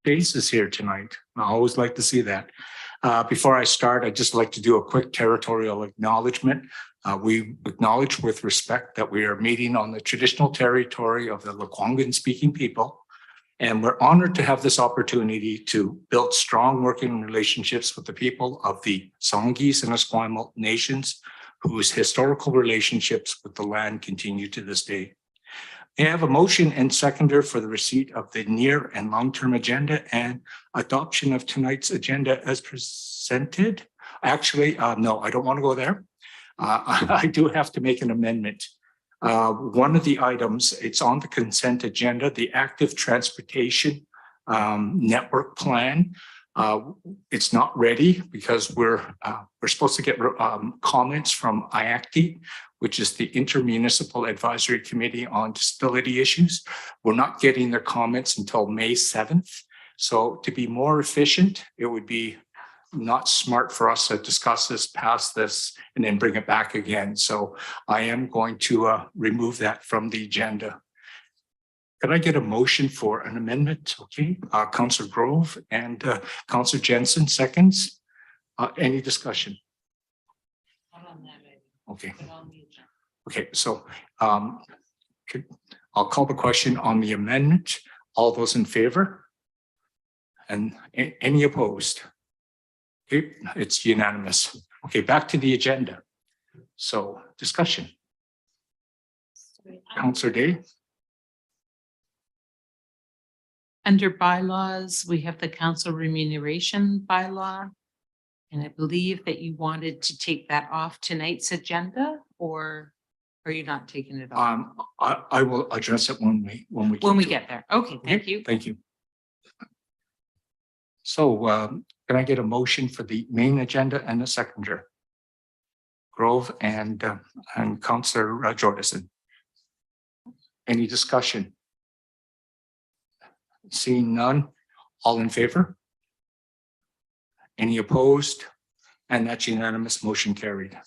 faces here tonight. I always like to see that. Before I start, I'd just like to do a quick territorial acknowledgement. We acknowledge with respect that we are meeting on the traditional territory of the Lekwungen speaking people. And we're honored to have this opportunity to build strong working relationships with the people of the Songhees and Esquimalt nations, whose historical relationships with the land continue to this day. I have a motion and seconder for the receipt of the near and long-term agenda and adoption of tonight's agenda as presented. Actually, no, I don't want to go there. I do have to make an amendment. One of the items, it's on the consent agenda, the active transportation network plan. It's not ready because we're supposed to get comments from IACTI, which is the Intermunicipal Advisory Committee on Disability Issues. We're not getting their comments until May 7th. So to be more efficient, it would be not smart for us to discuss this, pass this, and then bring it back again. So I am going to remove that from the agenda. Can I get a motion for an amendment? Okay, Councillor Grove and Councillor Jantzen seconds. Any discussion? Okay. Okay, so I'll call the question on the amendment. All those in favor? And any opposed? Okay, it's unanimous. Okay, back to the agenda. So discussion. Councillor Day. Under bylaws, we have the council remuneration bylaw. And I believe that you wanted to take that off tonight's agenda, or are you not taking it off? I will address it when we get there. Okay, thank you. Thank you. So can I get a motion for the main agenda and the seconder? Grove and Councillor Jordison. Any discussion? Seeing none, all in favor? Any opposed? And that's unanimous, motion carried.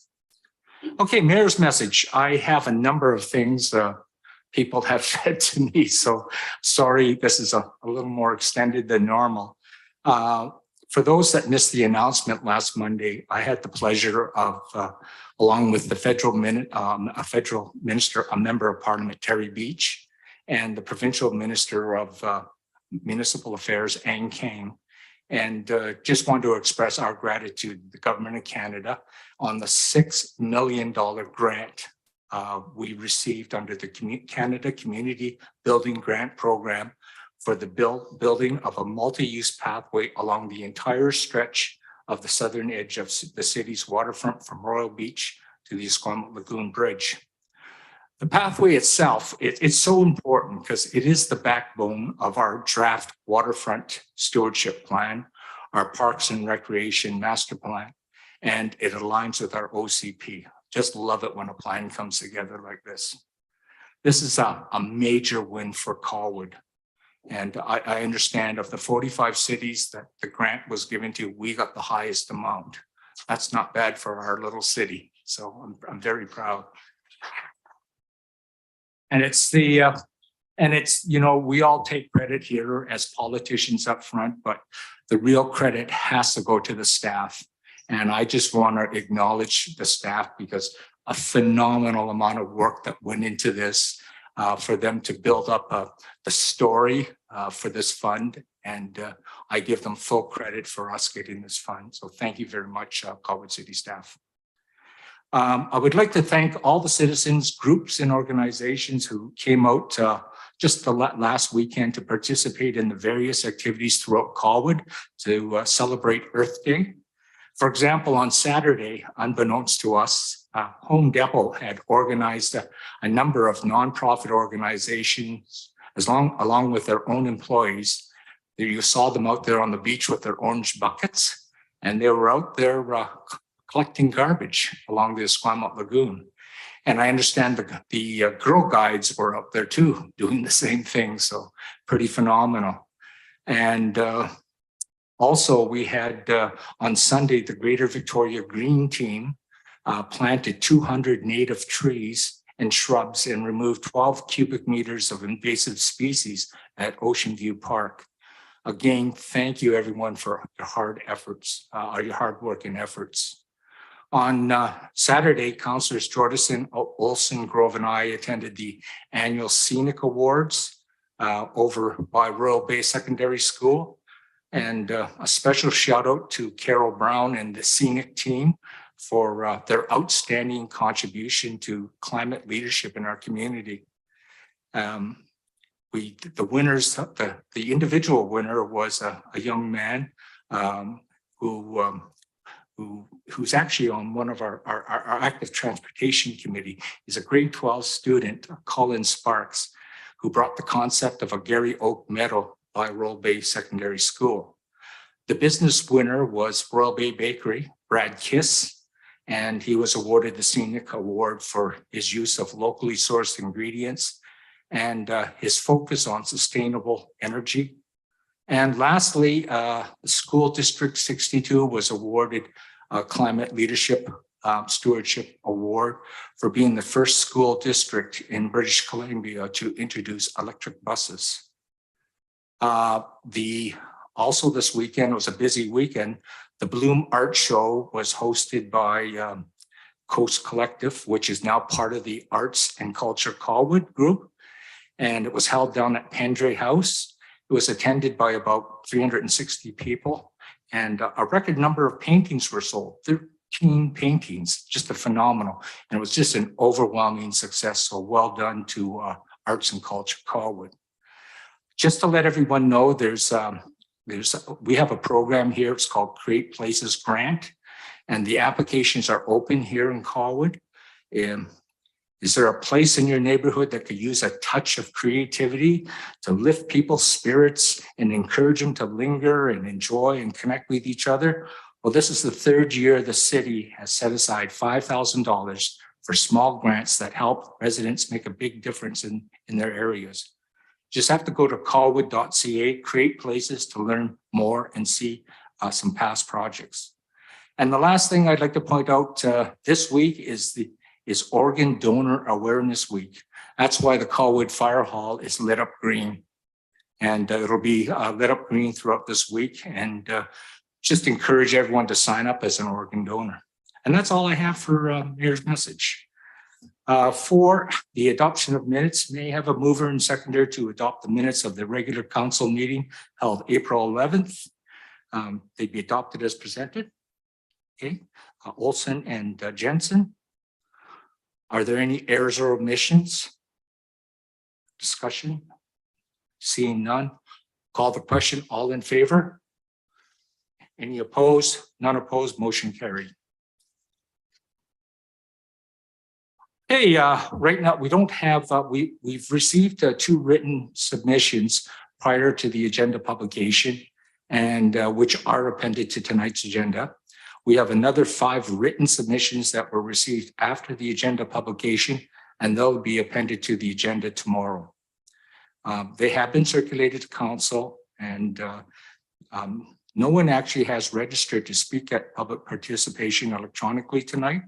Okay, Mayor's message. I have a number of things people have said to me, so sorry, this is a little more extended than normal. For those that missed the announcement last Monday, I had the pleasure of, along with the federal minister, a member of Parliament, Terry Beach, and the provincial minister of Municipal Affairs, Ang Kang, and just want to express our gratitude to the government of Canada on the $6 million grant we received under the Canada Community Building Grant Program for the building of a multi-use pathway along the entire stretch of the southern edge of the city's waterfront from Royal Beach to the Esquimalt Lagoon Bridge. The pathway itself, it's so important because it is the backbone of our draft waterfront stewardship plan, our parks and recreation master plan, and it aligns with our OCP. Just love it when a plan comes together like this. This is a major win for Colwood. And I understand of the 45 cities that the grant was given to, we got the highest amount. That's not bad for our little city. So I'm very proud. And it's you know, we all take credit here as politicians up front, but the real credit has to go to the staff. And I just want to acknowledge the staff because a phenomenal amount of work that went into this for them to build up the story for this fund. And I give them full credit for us getting this fund. So thank you very much, Colwood City staff. I would like to thank all the citizens, groups, and organizations who came out just the last weekend to participate in the various activities throughout Colwood to celebrate Earth Day. For example, on Saturday, unbeknownst to us, Home Depot had organized a number of nonprofit organizations along with their own employees. You saw them out there on the beach with their orange buckets, and they were out there collecting garbage along the Esquimalt Lagoon. And I understand the Girl Guides were up there too, doing the same thing. So pretty phenomenal. And also we had on Sunday, the Greater Victoria Green Team planted 200 native trees and shrubs and removed 12 cubic meters of invasive species at Ocean View Park. Again, thank you everyone for your hard efforts, your hard work and efforts. On Saturday, Councillors Jordison, Olson, Grove, and I attended the annual Scenic Awards over by Royal Bay Secondary School. And a special shout out to Carol Brown and the Scenic team for their outstanding contribution to climate leadership in our community. The individual winner was a young man who's actually on one of our active transportation committee. He's a grade 12 student, Colin Sparks, who brought the concept of a Gary Oak Medal by Royal Bay Secondary School. The business winner was Royal Bay Bakery, Brad Kiss, and he was awarded the Scenic Award for his use of locally sourced ingredients and his focus on sustainable energy. And lastly, the School District 62 was awarded a Climate Leadership Stewardship Award for being the first school district in British Columbia to introduce electric buses. Also this weekend was a busy weekend. The Bloom Art Show was hosted by Coast Collective, which is now part of the Arts and Culture Colwood group. And it was held down at Pendray House. It was attended by about 360 people, and a record number of paintings were sold, 13 paintings, just a phenomenal. And it was just an overwhelming success. So well done to Arts and Culture Colwood. Just to let everyone know, we have a program here. It's called Create Places Grant, and the applications are open here in Colwood. Is there a place in your neighborhood that could use a touch of creativity to lift people's spirits and encourage them to linger and enjoy and connect with each other? Well, this is the third year the city has set aside $5,000 for small grants that help residents make a big difference in their areas. Just have to go to colwood.ca, create places to learn more and see some past projects. And the last thing I'd like to point out this week is Organ Donor Awareness Week. That's why the Colwood Fire Hall is lit up green. And it'll be lit up green throughout this week. And just encourage everyone to sign up as an organ donor. And that's all I have for Mayor's message. For the adoption of minutes, may I have a mover and seconder to adopt the minutes of the regular council meeting held April 11th. They'd be adopted as presented. Okay, Olson and Jantzen. Are there any errors or omissions? Discussion? Seeing none, call the question. All in favor? Any opposed? None opposed, motion carried. Hey, right now we don't have, we've received 2 written submissions prior to the agenda publication, and which are appended to tonight's agenda. We have another 5 written submissions that were received after the agenda publication, and they'll be appended to the agenda tomorrow. They have been circulated to council, and no one actually has registered to speak at public participation electronically tonight,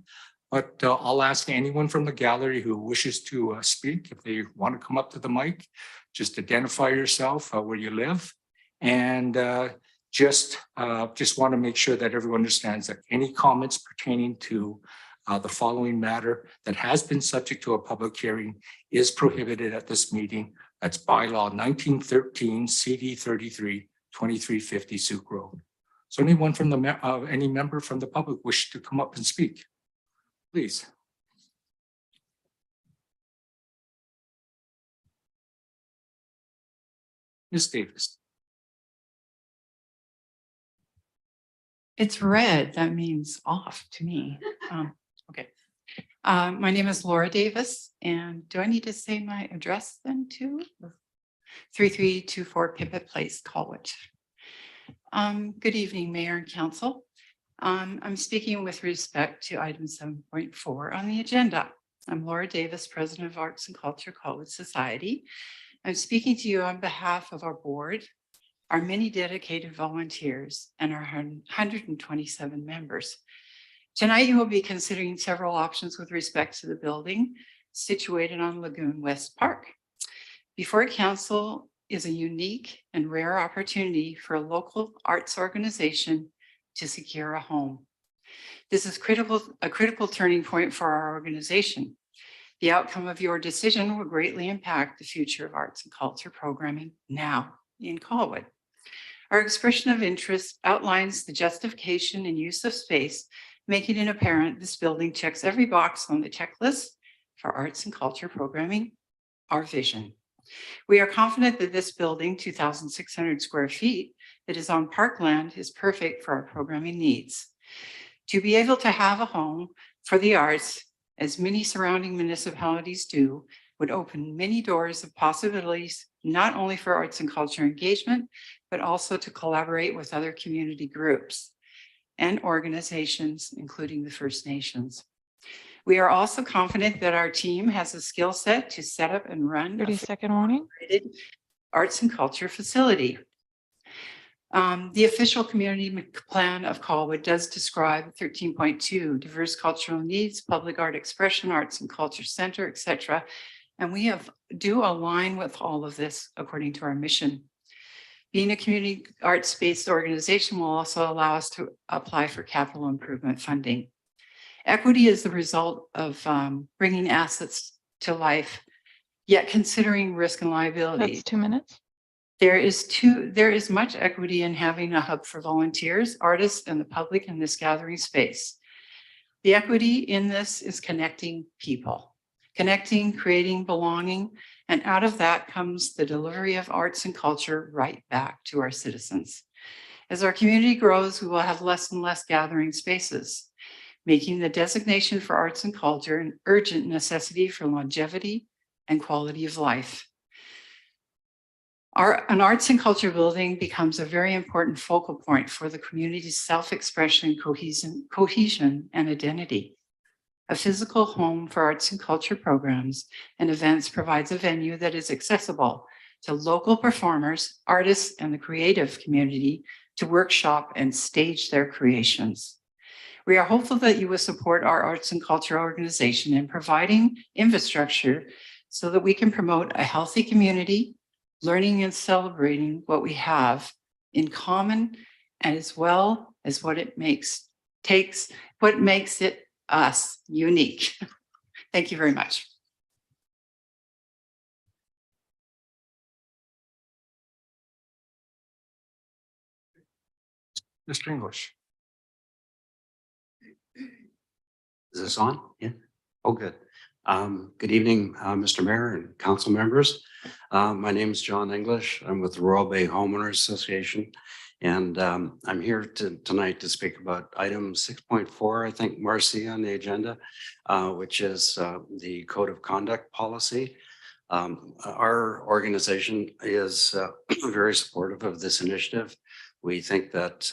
but I'll ask anyone from the gallery who wishes to speak, if they want to come up to the mic, just identify yourself, where you live, and just want to make sure that everyone understands that any comments pertaining to the following matter that has been subject to a public hearing is prohibited at this meeting. That's Bylaw 1913 CD 33 2350 Souk Road. So anyone from the any member from the public wish to come up and speak, please. Ms. Davis. It's red. That means off to me. Okay. My name is Laura Davis, and do I need to say my address then too? 3324 Pippet Place, Colwood. Good evening, Mayor and Council. I'm speaking with respect to item 7.4 on the agenda. I'm Laura Davis, President of Arts and Culture Colwood Society. I'm speaking to you on behalf of our board, our many dedicated volunteers, and our 127 members. Tonight, you will be considering several options with respect to the building situated on Lagoon West Park. Before Council is a unique and rare opportunity for a local arts organization to secure a home. This is a critical turning point for our organization. The outcome of your decision will greatly impact the future of arts and culture programming now in Colwood. Our expression of interest outlines the justification and use of space, making it apparent this building checks every box on the checklist for arts and culture programming, our vision. We are confident that this building, 2,600 square feet, that is on parkland is perfect for our programming needs. To be able to have a home for the arts, as many surrounding municipalities do, would open many doors of possibilities, not only for arts and culture engagement, but also to collaborate with other community groups and organizations, including the First Nations. We are also confident that our team has a skill set to set up and run 30-second warning. arts and culture facility. The official community plan of Colwood does describe 13.2 diverse cultural needs, public art expression, arts and culture center, etc. And we do align with all of this according to our mission. Being a community arts-based organization will also allow us to apply for capital improvement funding. Equity is the result of bringing assets to life, yet considering risk and liability. That's 2 minutes. There is much equity in having a hub for volunteers, artists, and the public in this gathering space. The equity in this is connecting people, connecting, creating, belonging, and out of that comes the delivery of arts and culture right back to our citizens. As our community grows, we will have less and less gathering spaces, making the designation for arts and culture an urgent necessity for longevity and quality of life. An arts and culture building becomes a very important focal point for the community's self-expression, cohesion, and identity. A physical home for arts and culture programs and events provides a venue that is accessible to local performers, artists, and the creative community to workshop and stage their creations. We are hopeful that you will support our arts and culture organization in providing infrastructure so that we can promote a healthy community, learning and celebrating what we have in common, and as well as what makes it us unique. Thank you very much. Mr. English. Is this on? Yeah. Oh, good. Good evening, Mr. Mayor and council members. My name is John English. I'm with the Royal Bay Homeowners Association, and I'm here tonight to speak about item 6.4, I think, Marcy, on the agenda, which is the Code of Conduct policy. Our organization is very supportive of this initiative. We think that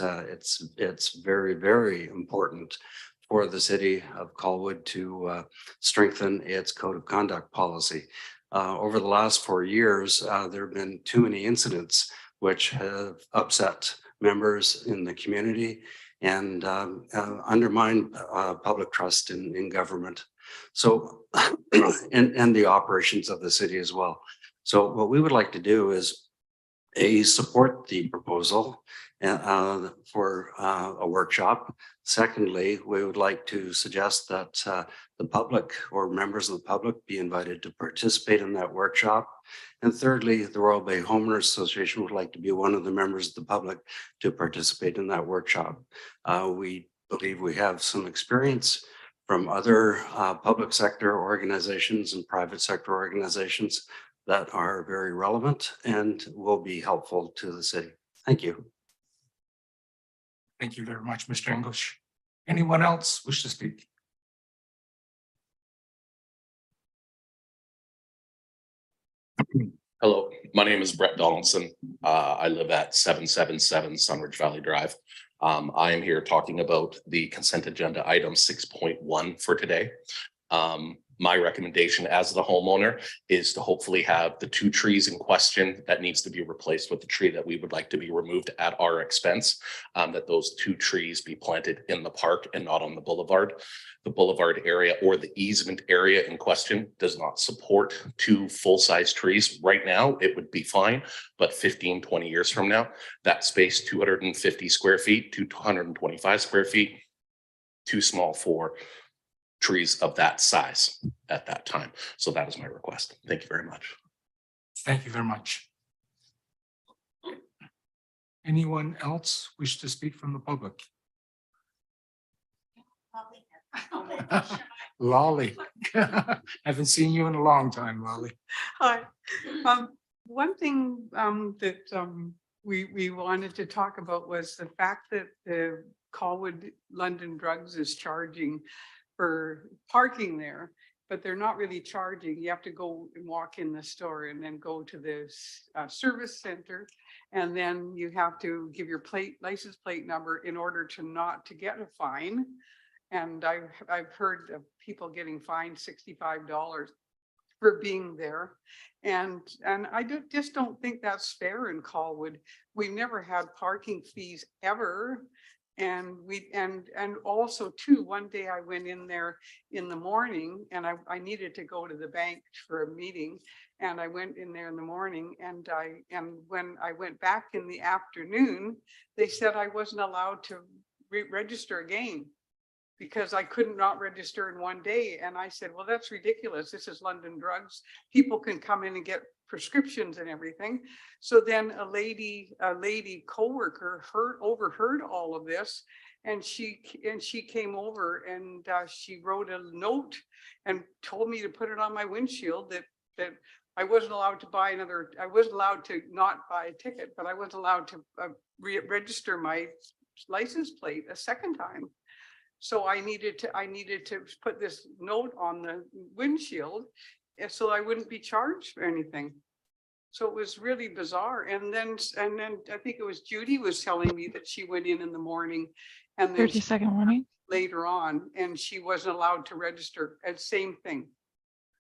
it's very, very important for the city of Colwood to strengthen its code of conduct policy. Over the last 4 years, there have been too many incidents which have upset members in the community and undermined public trust in government. So, and the operations of the city as well. So what we would like to do is support the proposal for a workshop. Secondly, we would like to suggest that the public or members of the public be invited to participate in that workshop. And thirdly, the Royal Bay Homeowners Association would like to be one of the members of the public to participate in that workshop. We believe we have some experience from other public sector organizations and private sector organizations that are very relevant and will be helpful to the city. Thank you. Thank you very much, Mr. English. Anyone else wish to speak? Hello, my name is Brett Donaldson. I live at 777 Sunridge Valley Drive. I am here talking about the consent agenda item 6.1 for today. My recommendation as the homeowner is to hopefully have the 2 trees in question that needs to be replaced with the tree that we would like to be removed at our expense, that those 2 trees be planted in the park and not on the boulevard. The boulevard area or the easement area in question does not support 2 full-size trees. Right now, it would be fine, but 15, 20 years from now, that space, 250 square feet to 225 square feet, too small for trees of that size at that time. So that is my request. Thank you very much. Thank you very much. Anyone else wish to speak from the public? Lolly. Haven't seen you in a long time, Lolly. Hi. One thing that we wanted to talk about was the fact that the Colwood London Drugs is charging for parking there, but they're not really charging. You have to go and walk in the store and then go to this service center. And then you have to give your license plate number in order to not to get a fine. And I've heard of people getting fined $65 for being there. And I just don't think that's fair in Colwood. We never had parking fees ever. And also too, one day I went in there in the morning and I needed to go to the bank for a meeting. And I went in there in the morning and when I went back in the afternoon, they said I wasn't allowed to register again because I could not register in one day. And I said, well, that's ridiculous. This is London Drugs. People can come in and get prescriptions and everything. So then a lady coworker overheard all of this, and she came over and she wrote a note and told me to put it on my windshield that I wasn't allowed to buy another. I wasn't allowed to not buy a ticket, but I wasn't allowed to register my license plate a second time. So I needed to put this note on the windshield so I wouldn't be charged for anything. So it was really bizarre. And then I think it was Judy was telling me that she went in the morning and then 30-second warning later on, and she wasn't allowed to register. And same thing.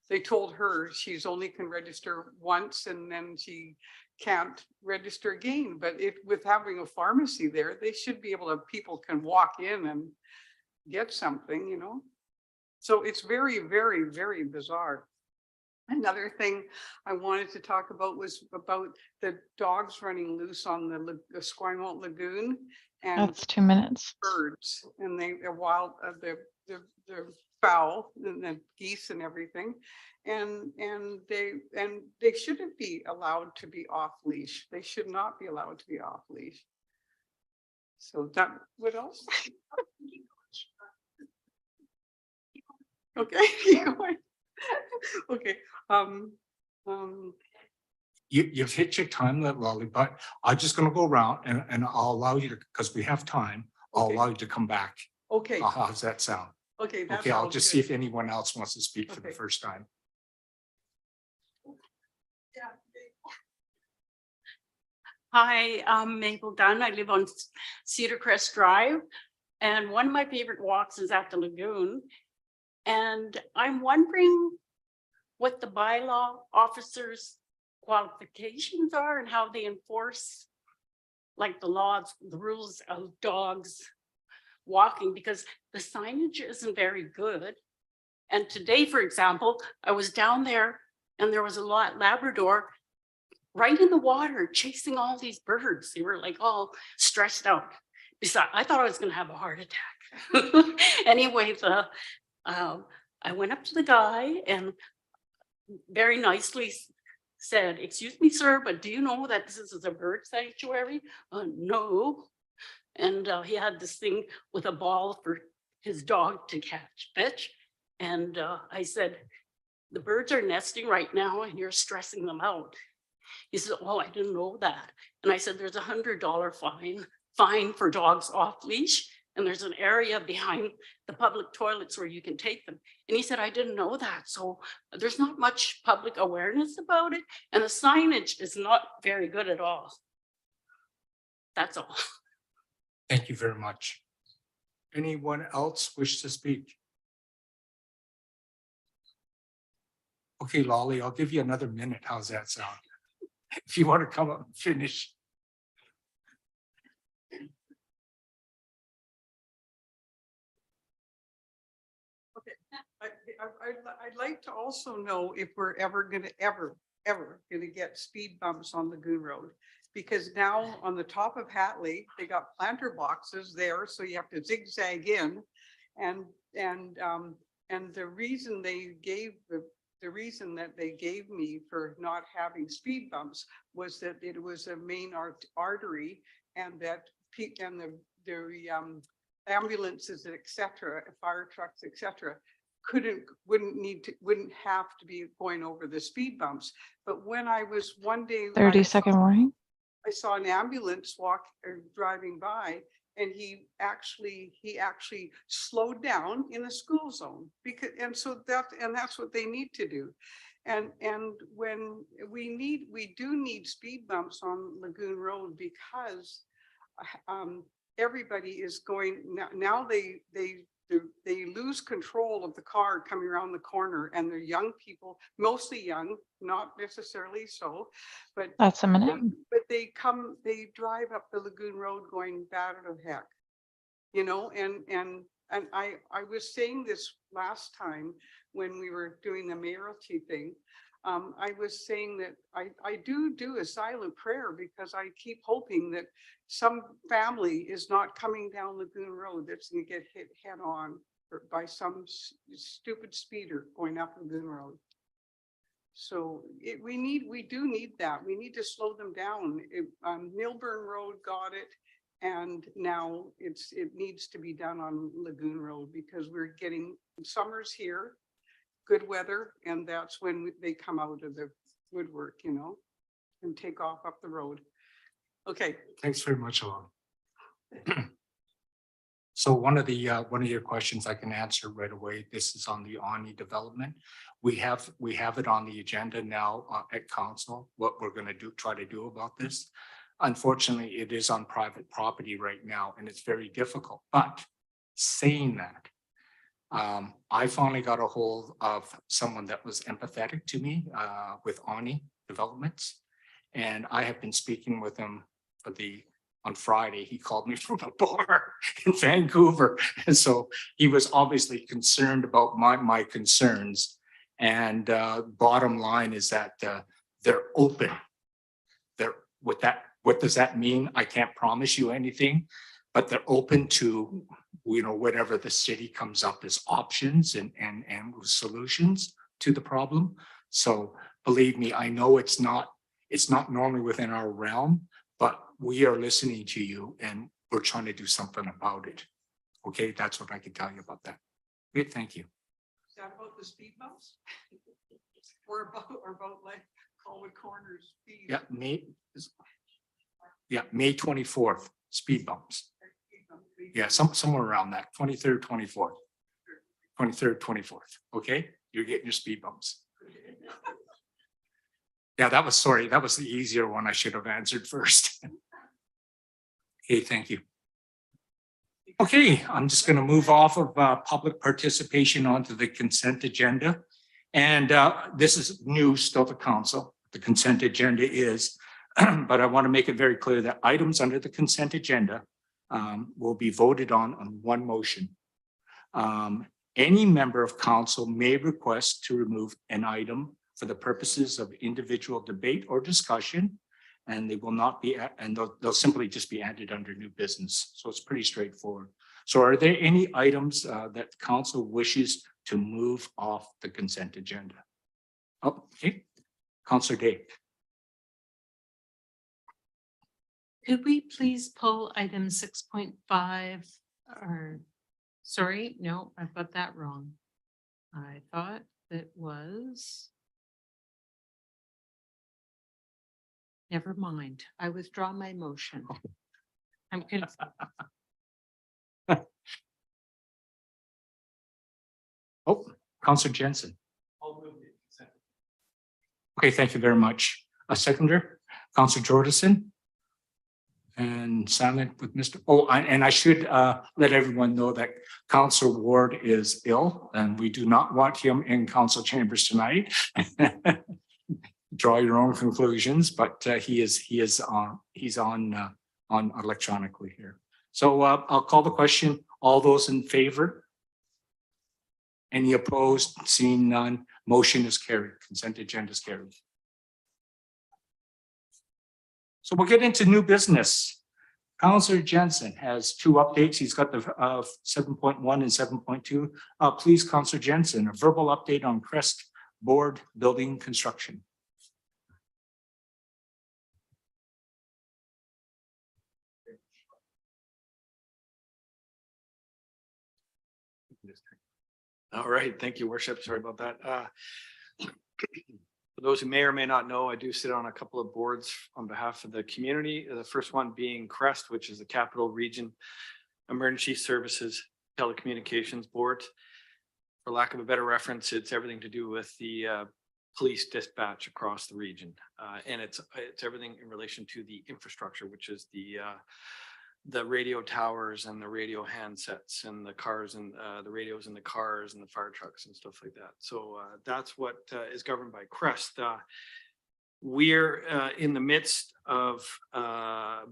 They told her she's only can register once and then she can't register again. But with having a pharmacy there, they should be able to, people can walk in and get something, you know. So it's very, very, very bizarre. Another thing I wanted to talk about was about the dogs running loose on the Esquimalt Lagoon and that's 2 minutes. birds, and they're wild, they're fowl and the geese and everything, and they shouldn't be allowed to be off leash. They should not be allowed to be off leash. So that, what else? Okay. Okay. You've hit your time limit, Lolly, but I'm just gonna go around and I'll allow you to, because we have time, I'll Okay. allow you to come back. Okay. How does that sound? Okay. That Okay, I'll sounds just good. see if anyone else wants to speak for the Okay. first time. Hi, I'm Mabel Dunn. I live on Cedar Crest Drive. And one of my favorite walks is at the lagoon. And I'm wondering what the bylaw officers' qualifications are and how they enforce like the laws, the rules of dogs walking, because the signage isn't very good. And today, for example, I was down there and there was a Labrador right in the water chasing all these birds. They were like all stressed out. Besides, I thought I was going to have a heart attack. Anyway, I went up to the guy and very nicely said, "Excuse me, sir, but do you know that this is a bird sanctuary?" No. And he had this thing with a ball for his dog to fetch. And I said, "The birds are nesting right now and you're stressing them out." He said, "Oh, I didn't know that." And I said, "There's $100 fine for dogs off leash. And there's an area behind the public toilets where you can take them." And he said, "I didn't know that." So there's not much public awareness about it. And the signage is not very good at all. That's all. Thank you very much. Anyone else wish to speak? Okay, Lolly, I'll give you another minute. How's that sound? If you want to come up and finish. I'd like to also know if we're ever gonna get speed bumps on Lagoon Road. Because now on the top of Hatley, they got planter boxes there, so you have to zigzag in. And the reason they gave the reason that they gave me for not having speed bumps was that it was a main artery, and that the ambulances, et cetera, fire trucks, et cetera, wouldn't have to be going over the speed bumps. But when I was one day, 30-second warning. I saw an ambulance driving by, and he actually slowed down in the school zone, because that's what they need to do. And when we do need speed bumps on Lagoon Road, because everybody is going now they lose control of the car coming around the corner, and they're young people, mostly young, not necessarily so, but That's a minute. but they drive up the Lagoon Road going battered of heck, you know, and I was saying this last time when we were doing the mayoralty thing. I was saying that I do a silent prayer, because I keep hoping that some family is not coming down Lagoon Road that's going to get hit head on by some stupid speeder going up Lagoon Road. So we do need that. We need to slow them down. Milburn Road got it, and now it needs to be done on Lagoon Road, because we're getting summers here, good weather, and that's when they come out of the woodwork, you know, and take off up the road. Okay. Thanks very much, Alon. So one of your questions I can answer right away. This is on the Ani development. We have it on the agenda now at council, what we're going to try to do about this. Unfortunately, it is on private property right now, and it's very difficult. But saying that, I finally got a hold of someone that was empathetic to me with Ani Developments, and I have been speaking with him on Friday. He called me from a bar in Vancouver, and so he was obviously concerned about my concerns. And bottom line is that they're open. What does that mean? I can't promise you anything, but they're open to, you know, whatever the city comes up as options and solutions to the problem. So believe me, I know it's not normally within our realm, but we are listening to you and we're trying to do something about it. Okay, that's what I can tell you about that. Great, thank you. Is that about the speed bumps? or about like Colwood Corners speed? Yeah, May 24th, speed bumps. Yeah, somewhere around that, 23rd, 24th. 23rd, 24th. Okay, you're getting your speed bumps. Yeah, that was the easier one I should have answered first. Okay, thank you. Okay, I'm just going to move off of public participation onto the consent agenda. And this is new still to council. The consent agenda is, but I want to make it very clear that items under the consent agenda will be voted on one motion. Any member of council may request to remove an item for the purposes of individual debate or discussion, and they will not be, and they'll simply just be added under new business. So it's pretty straightforward. So are there any items that council wishes to move off the consent agenda? Oh, okay. Councillor Dave. Could we please pull item 6.5 or, sorry, no, I've got that wrong. I thought it was. Never mind. I withdraw my motion. I'm confused. Oh, Councillor Jantzen. Okay, thank you very much. A seconder, Councillor Jordison. and silent with Mr. And I should let everyone know that Councillor Ward is ill and we do not want him in council chambers tonight. Draw your own conclusions, but he's on electronically here. So I'll call the question. All those in favor? Any opposed? Seeing none, motion is carried. Consent agenda is carried. So we'll get into new business. Councillor Jantzen has two updates. He's got the 7.1 and 7.2. Please, Councillor Jantzen, a verbal update on Crest Board building construction. All right, thank you, Worship. Sorry about that. For those who may or may not know, I do sit on a couple of boards on behalf of the community. The first one being CREST, which is the Capital Region Emergency Services Telecommunications Board. For lack of a better reference, it's everything to do with the police dispatch across the region. And it's everything in relation to the infrastructure, which is the radio towers and the radio handsets and the cars and the radios in the cars and the fire trucks and stuff like that. So that's what is governed by CREST. We're in the midst of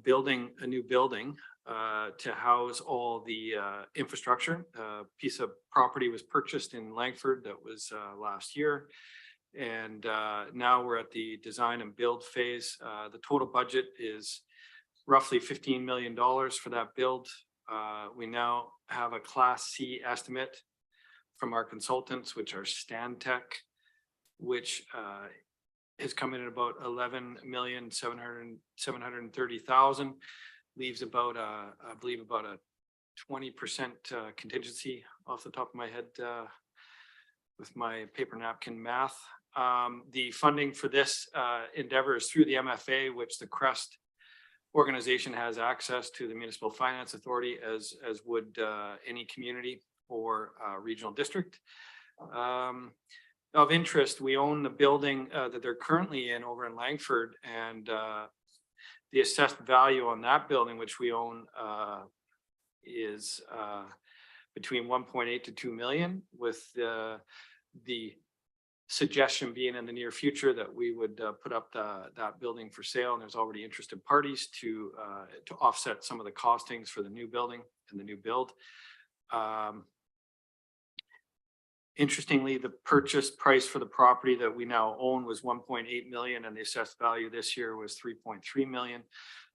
building a new building to house all the infrastructure. A piece of property was purchased in Langford that was last year. And now we're at the design and build phase. The total budget is roughly $15 million for that build. We now have a Class C estimate from our consultants, which are Stantec, which has come in at about $11,730,000, leaves about I believe about a 20% contingency off the top of my head with my paper napkin math. The funding for this endeavor is through the MFA, which the CREST organization has access to the Municipal Finance Authority, as would any community or regional district. Of interest, we own the building that they're currently in over in Langford, and the assessed value on that building, which we own, is between 1.8 to 2 million, with the suggestion being in the near future that we would put up that building for sale, and there's already interested parties to offset some of the costings for the new building and the new build. Interestingly, the purchase price for the property that we now own was 1.8 million, and the assessed value this year was 3.3 million.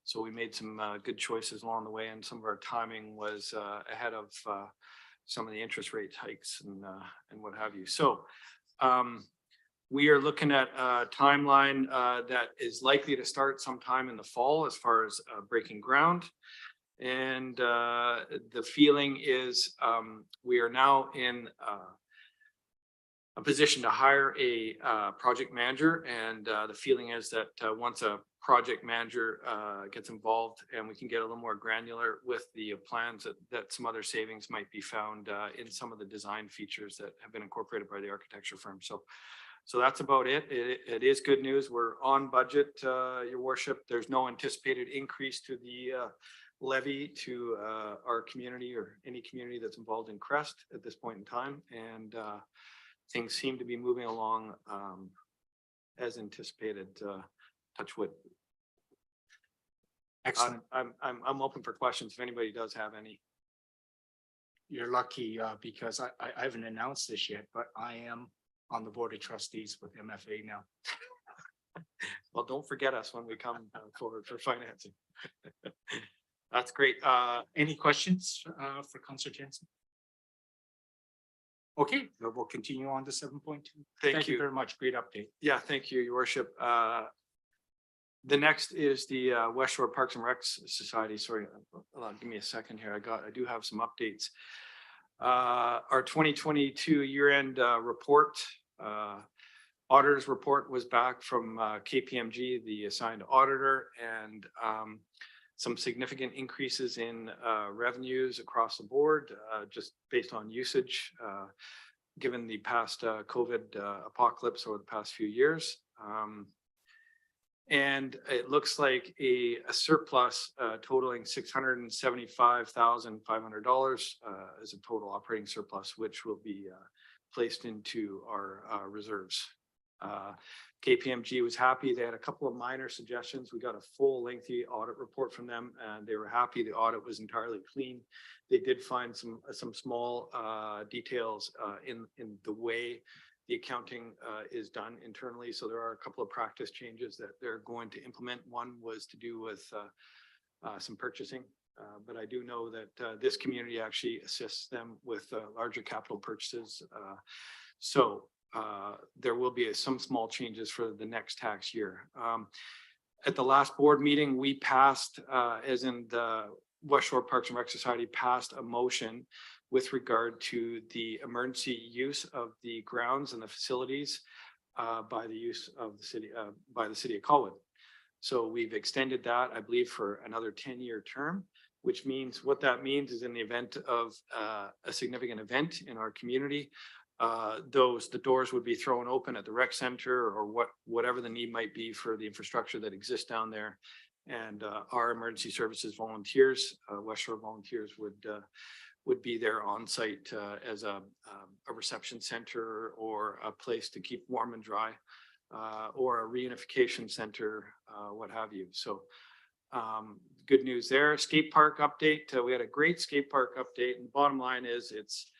So we made some good choices along the way, and some of our timing was ahead of some of the interest rate hikes and what have you. So we are looking at a timeline that is likely to start sometime in the fall as far as breaking ground. And the feeling is we are now in a position to hire a project manager. And the feeling is that once a project manager gets involved and we can get a little more granular with the plans, that some other savings might be found in some of the design features that have been incorporated by the architecture firm. So that's about it. It is good news. We're on budget, Your Worship. There's no anticipated increase to the levy to our community or any community that's involved in CREST at this point in time. And things seem to be moving along as anticipated. Touch wood. Excellent. I'm open for questions if anybody does have any. You're lucky because I haven't announced this yet, but I am on the board of trustees with MFA now. Well, don't forget us when we come forward for financing. That's great. Any questions for Councillor Jantzen? Okay, we'll continue on to 7.2. Thank you very much. Great update. Yeah, thank you, Your Worship. The next is the West Shore Parks and Recs Society. Sorry, give me a second here. I do have some updates. Our 2022 year-end report, auditor's report, was back from KPMG, the assigned auditor, and some significant increases in revenues across the board, just based on usage, given the past COVID apocalypse over the past few years. And it looks like a surplus totaling $675,500 as a total operating surplus, which will be placed into our reserves. KPMG was happy. They had a couple of minor suggestions. We got a full lengthy audit report from them, and they were happy. The audit was entirely clean. They did find some small details in the way the accounting is done internally. So there are a couple of practice changes that they're going to implement. One was to do with some purchasing, but I do know that this community actually assists them with larger capital purchases. So there will be some small changes for the next tax year. At the last board meeting, we passed, as in the West Shore Parks and Rec Society passed a motion with regard to the emergency use of the grounds and the facilities by the use of the city, by the city of Colwood. So we've extended that, I believe, for another 10-year term, which means what that means is in the event of a significant event in our community, the doors would be thrown open at the rec center or whatever the need might be for the infrastructure that exists down there. And our emergency services volunteers, West Shore volunteers would be there on site as a reception center or a place to keep warm and dry, or a reunification center, what have you. So good news there. Skate park update. We had a great skate park update, and bottom line is it's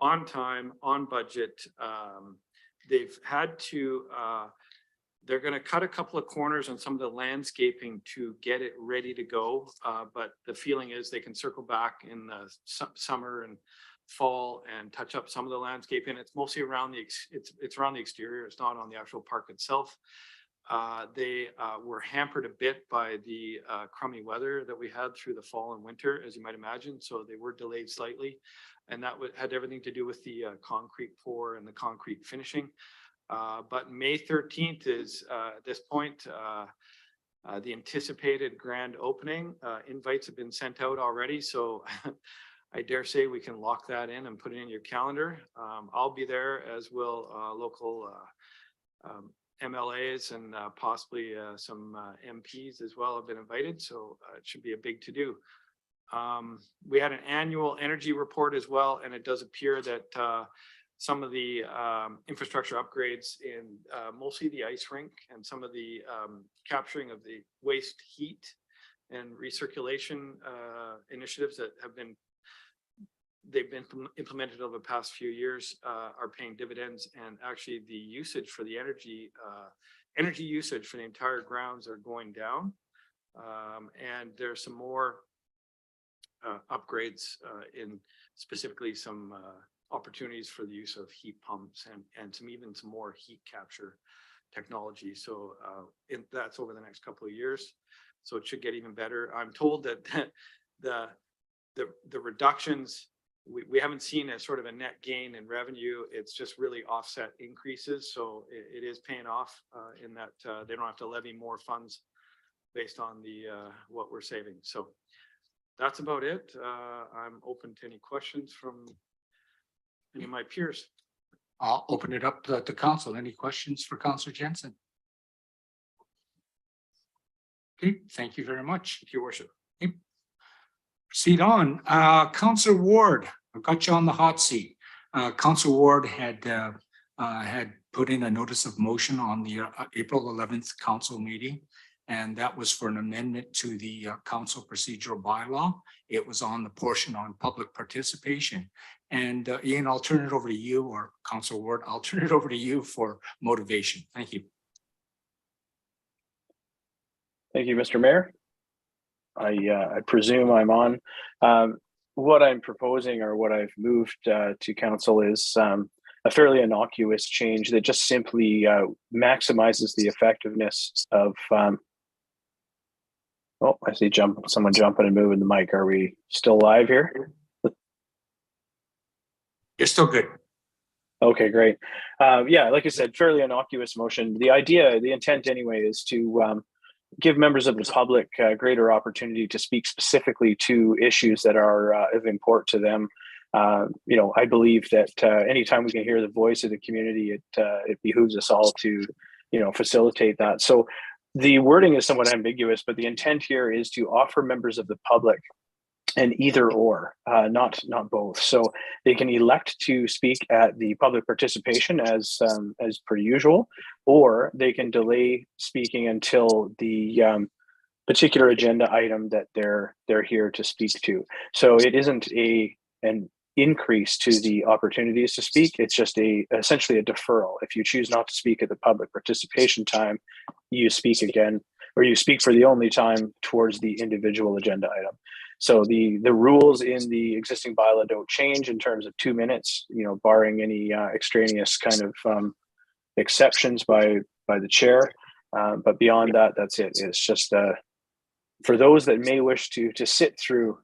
on time, on budget. They've had to, they're going to cut a couple of corners on some of the landscaping to get it ready to go. But the feeling is they can circle back in the summer and fall and touch up some of the landscaping. It's mostly around it's around the exterior. It's not on the actual park itself. They were hampered a bit by the crummy weather that we had through the fall and winter, as you might imagine. So they were delayed slightly. And that had everything to do with the concrete pour and the concrete finishing. But May 13th is at this point the anticipated grand opening. Invites have been sent out already, so I dare say we can lock that in and put it in your calendar. I'll be there, as will local MLAs and possibly some MPs as well have been invited, so it should be a big to-do. We had an annual energy report as well, and it does appear that some of the infrastructure upgrades in mostly the ice rink and some of the capturing of the waste heat and recirculation initiatives that they've been implemented over the past few years are paying dividends, and actually the usage for the energy usage for the entire grounds are going down, and there's some more upgrades in specifically some opportunities for the use of heat pumps and some more heat capture technology. So that's over the next couple of years. So it should get even better. I'm told that the reductions, we haven't seen a sort of a net gain in revenue. It's just really offset increases. So it is paying off in that they don't have to levy more funds based on the what we're saving. So that's about it. I'm open to any questions from any of my peers. I'll open it up to council. Any questions for Councillor Jantzen? Okay, thank you very much, Your Worship. Okay. Proceed on. Councillor Ward, I've got you on the hot seat. Councillor Ward had put in a notice of motion on the April 11th council meeting, and that was for an amendment to the council procedural bylaw. It was on the portion on public participation. And Ian, I'll turn it over to you, or Councillor Ward, I'll turn it over to you for motivation. Thank you. Thank you, Mr. Mayor. I presume I'm on. What I'm proposing, or what I've moved to council, is a fairly innocuous change that just simply maximizes the effectiveness of oh, I see someone jumping and moving the mic. Are we still live here? You're still good. Okay, great. Yeah, like I said, fairly innocuous motion. The intent anyway, is to give members of the public greater opportunity to speak specifically to issues that are of import to them. You know, I believe that anytime we can hear the voice of the community, it behooves us all to, you know, facilitate that. So The wording is somewhat ambiguous, but the intent here is to offer members of the public an either or, not both. So they can elect to speak at the public participation as per usual, or they can delay speaking until the particular agenda item that they're here to speak to. So it isn't an increase to the opportunities to speak. It's just essentially a deferral. If you choose not to speak at the public participation time, you speak again, or you speak for the only time towards the individual agenda item. So the rules in the existing bylaw don't change in terms of 2 minutes, barring any extraneous kind of exceptions by the chair. But beyond that, that's it. It's just for those that may wish to sit through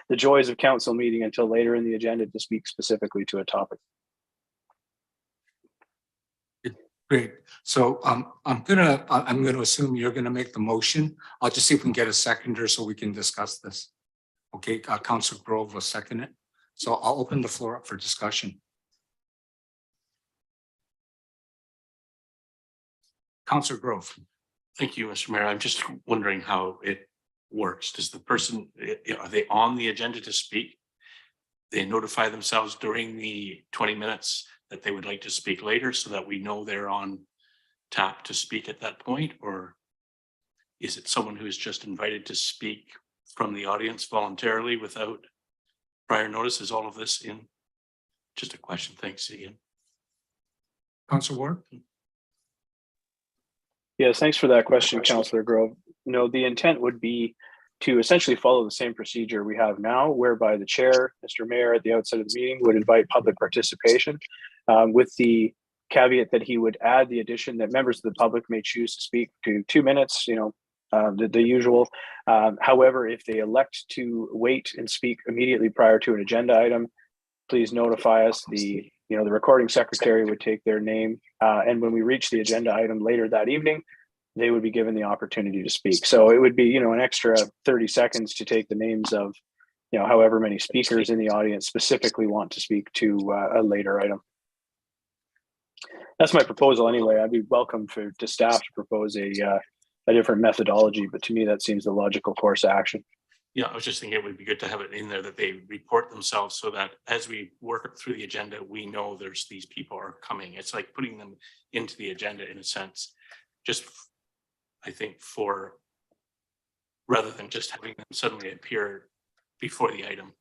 the joys of council meeting until later in the agenda to speak specifically to a topic. Great. So I'm gonna assume you're gonna make the motion. I'll just see if we can get a seconder so we can discuss this. Okay, Councillor Grove will second it. So I'll open the floor up for discussion. Councillor Grove. Thank you, Mr. Mayor. I'm just wondering how it works. Does the person, are they on the agenda to speak? They notify themselves during the 20 minutes that they would like to speak later so that we know they're on tap to speak at that point? Or is it someone who's just invited to speak from the audience voluntarily without prior notice? Is all of this in? Just a question. Thanks again. Councillor Ward. Yes, thanks for that question, Councillor Grove. No, the intent would be to essentially follow the same procedure we have now, whereby the chair, Mr. Mayor, at the outset of the meeting would invite public participation with the caveat that he would add the addition that members of the public may choose to speak to 2 minutes, the usual. However, if they elect to wait and speak immediately prior to an agenda item, please notify us. The recording secretary would take their name, and when we reach the agenda item later that evening, they would be given the opportunity to speak. So it would be, an extra 30 seconds to take the names of, however many speakers in the audience specifically want to speak to a later item. That's my proposal anyway. I'd be welcome to staff to propose a different methodology, but to me, that seems the logical course of action. Yeah, I was just thinking it would be good to have it in there that they report themselves so that as we work through the agenda, we know there's these people are coming. It's like putting them into the agenda in a sense, just I think rather than just having them suddenly appear before the item.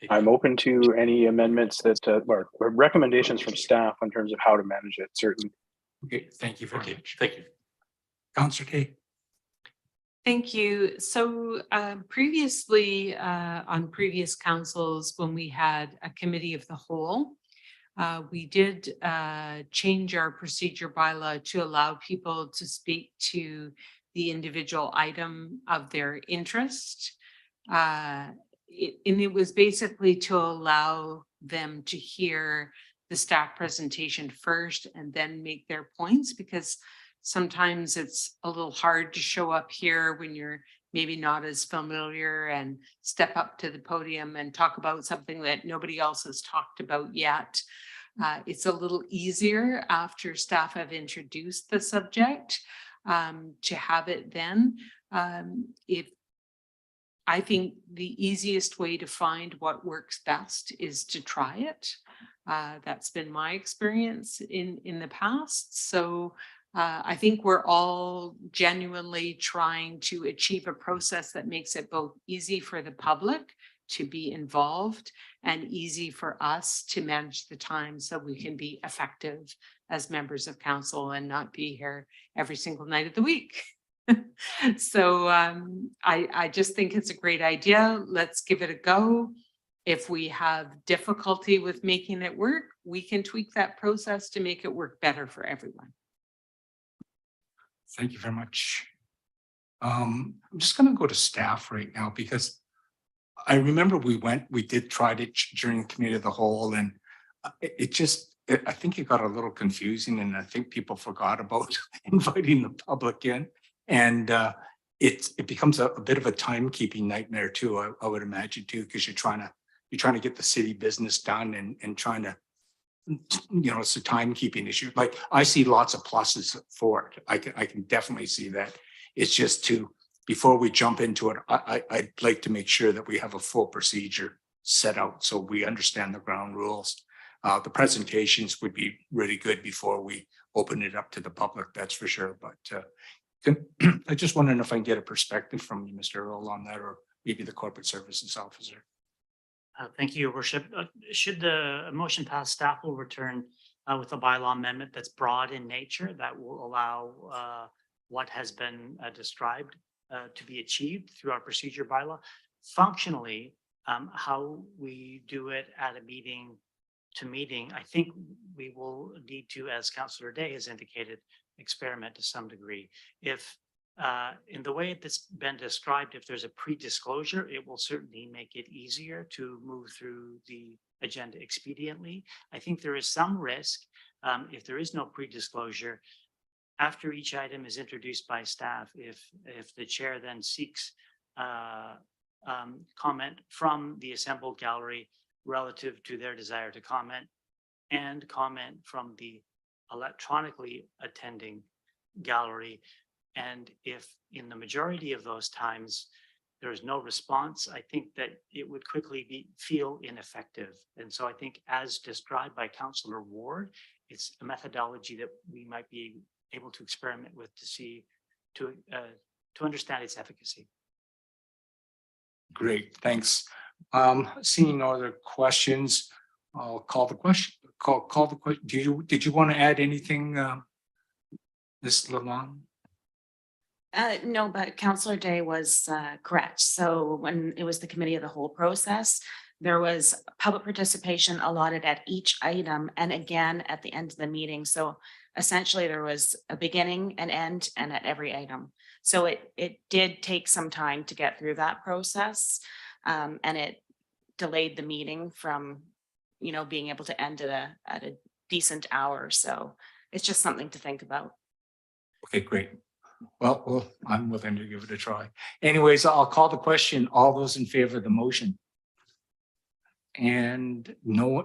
I'm open to any amendments that or recommendations from staff in terms of how to manage it, certainly. Okay, thank you very much. Thank you. Councillor Kay. Thank you. So previously on previous councils, when we had a committee of the whole, we did change our procedure bylaw to allow people to speak to the individual item of their interest. And it was basically to allow them to hear the staff presentation first and then make their points, because sometimes it's a little hard to show up here when you're maybe not as familiar and step up to the podium and talk about something that nobody else has talked about yet. It's a little easier after staff have introduced the subject to have it then. I think the easiest way to find what works best is to try it. That's been my experience in the past. So I think we're all genuinely trying to achieve a process that makes it both easy for the public to be involved and easy for us to manage the time so we can be effective as members of council and not be here every single night of the week. So I just think it's a great idea. Let's give it a go. If we have difficulty with making it work, we can tweak that process to make it work better for everyone. Thank you very much. I'm just going to go to staff right now because I remember we did try it during committee of the whole, and I think it got a little confusing, and I think people forgot about inviting the public in, and it becomes a bit of a timekeeping nightmare too. I would imagine too, because you're trying to get the city business done and trying to it's a timekeeping issue. Like I see lots of pluses for it. I can definitely see that. It's just before we jump into it, I'd like to make sure that we have a full procedure set out so we understand the ground rules. The presentations would be really good before we open it up to the public, that's for sure. But I just wondering if I can get a perspective from you, Mr. Earl, on that, or maybe the corporate services officer. Thank you, Your Worship. Should the motion pass, staff will return with a bylaw amendment that's broad in nature that will allow what has been described to be achieved through our procedure bylaw. Functionally, how we do it at a meeting to meeting, I think we will need to, as Councillor Day has indicated, experiment to some degree. If in the way that's been described, if there's a pre-disclosure, it will certainly make it easier to move through the agenda expediently. I think there is some risk if there is no pre-disclosure. After each item is introduced by staff, if the chair then seeks comment from the assembled gallery relative to their desire to comment, and comment from the electronically attending gallery, and if in the majority of those times there is no response, I think that it would quickly feel ineffective. And so I think, as described by Councillor Ward, it's a methodology that we might be able to experiment with to see, to understand its efficacy. Great, thanks. Seeing no other questions, I'll call the question. Call the question. Did you want to add anything, Ms. Lalande? No, but Councillor Day was correct. So when it was the committee of the whole process, there was public participation allotted at each item and again at the end of the meeting. So essentially there was a beginning, an end, and at every item. So it did take some time to get through that process, and it delayed the meeting from, being able to end at a decent hour. So it's just something to think about. Okay, great. Well, I'm willing to give it a try. Anyways, I'll call the question. All those in favor of the motion? And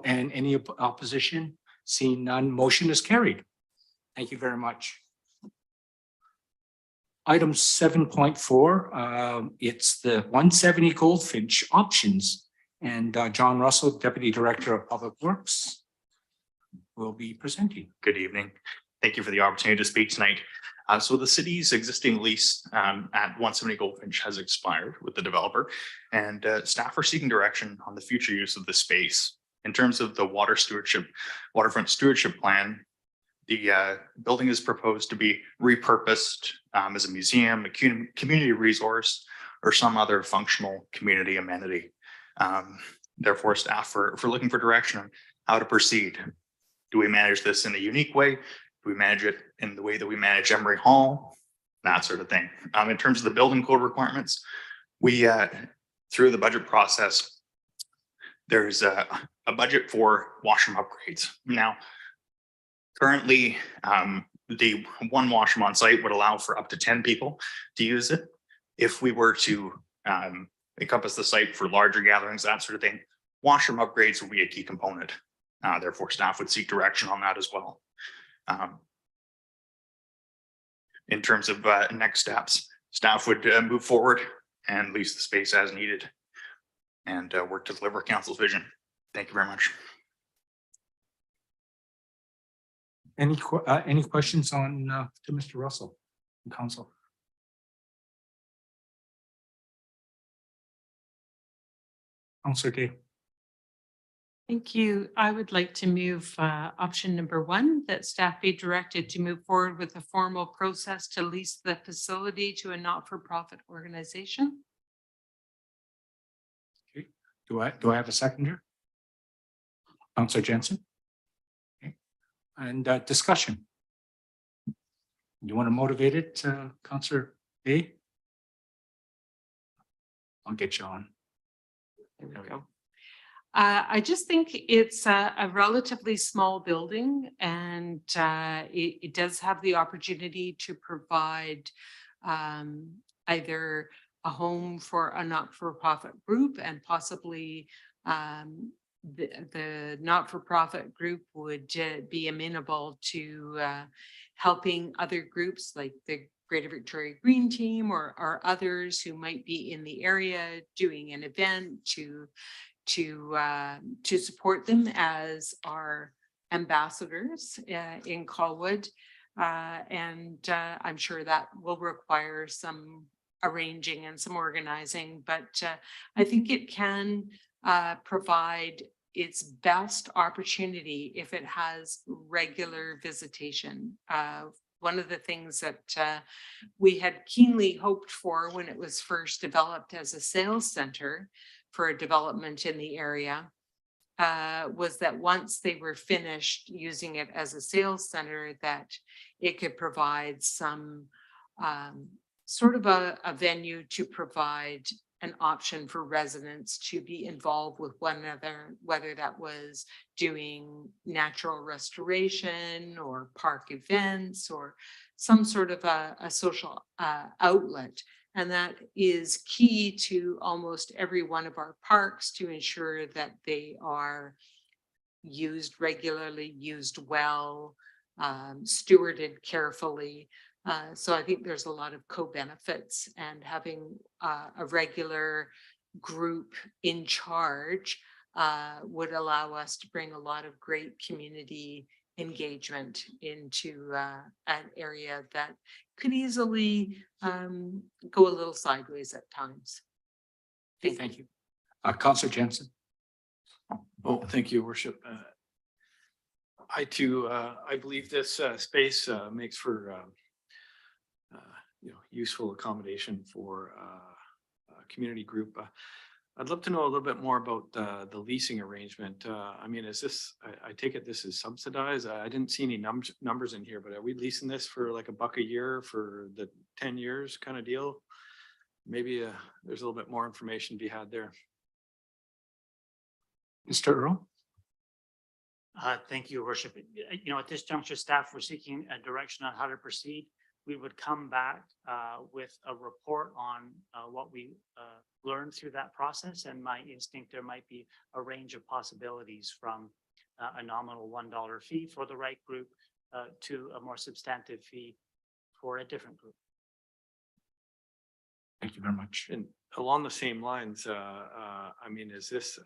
any opposition? Seeing none, motion is carried. Thank you very much. Item 7.4, it's the 170 Goldfinch options. And John Russell, Deputy Director of Public Works, will be presenting. Good evening. Thank you for the opportunity to speak tonight. So the city's existing lease at 170 Goldfinch has expired with the developer, and staff are seeking direction on the future use of the space. In terms of the waterfront stewardship plan, the building is proposed to be repurposed as a museum, a community resource, or some other functional community amenity. Therefore, staff are looking for direction on how to proceed. Do we manage this in a unique way? Do we manage it in the way that we manage Emery Hall? That sort of thing. In terms of the building code requirements, we, through the budget process, there's a budget for washroom upgrades. Now, currently, the one washroom on site would allow for up to 10 people to use it. If we were to encompass the site for larger gatherings, that sort of thing, washroom upgrades will be a key component. Therefore, staff would seek direction on that as well. In terms of next steps, staff would move forward and lease the space as needed and work to deliver council's vision. Thank you very much. Any questions on to Mr. Russell, Council? Councillor Day. Thank you. I would like to move option number 1, that staff be directed to move forward with a formal process to lease the facility to a not-for-profit organization. Okay. Do I have a seconder? Councillor Jantzen. Okay. And discussion. You want to motivate it, Councillor A? I'll get you on. There we go. I just think it's a relatively small building, and it does have the opportunity to provide either a home for a not-for-profit group and possibly the not-for-profit group would be amenable to helping other groups like the Greater Victoria Green Team or others who might be in the area doing an event to support them as our ambassadors in Colwood. And I'm sure that will require some arranging and some organizing, but I think it can provide its best opportunity if it has regular visitation. One of the things that we had keenly hoped for when it was first developed as a sales center for a development in the area was that once they were finished using it as a sales center, that it could provide some sort of a venue to provide an option for residents to be involved with one another, whether that was doing natural restoration or park events or some sort of a social outlet. And that is key to almost every one of our parks to ensure that they are used regularly, used well, stewarded carefully. So I think there's a lot of co-benefits, and having a regular group in charge would allow us to bring a lot of great community engagement into an area that could easily go a little sideways at times. Thank you. Councillor Jantzen. Oh, thank you, Worship. I too, I believe this space makes for useful accommodation for a community group. I'd love to know a little bit more about the leasing arrangement. I mean, is this, I take it this is subsidized? I didn't see any numbers in here, but are we leasing this for like $1 a year for the 10 years kind of deal? Maybe there's a little bit more information to be had there. Mr. Earl. Thank you, Worship. At this juncture, staff were seeking a direction on how to proceed. We would come back with a report on what we learned through that process. And my instinct, there might be a range of possibilities from a nominal $1 fee for the right group to a more substantive fee for a different group. Thank you very much. And along the same lines, I mean, is this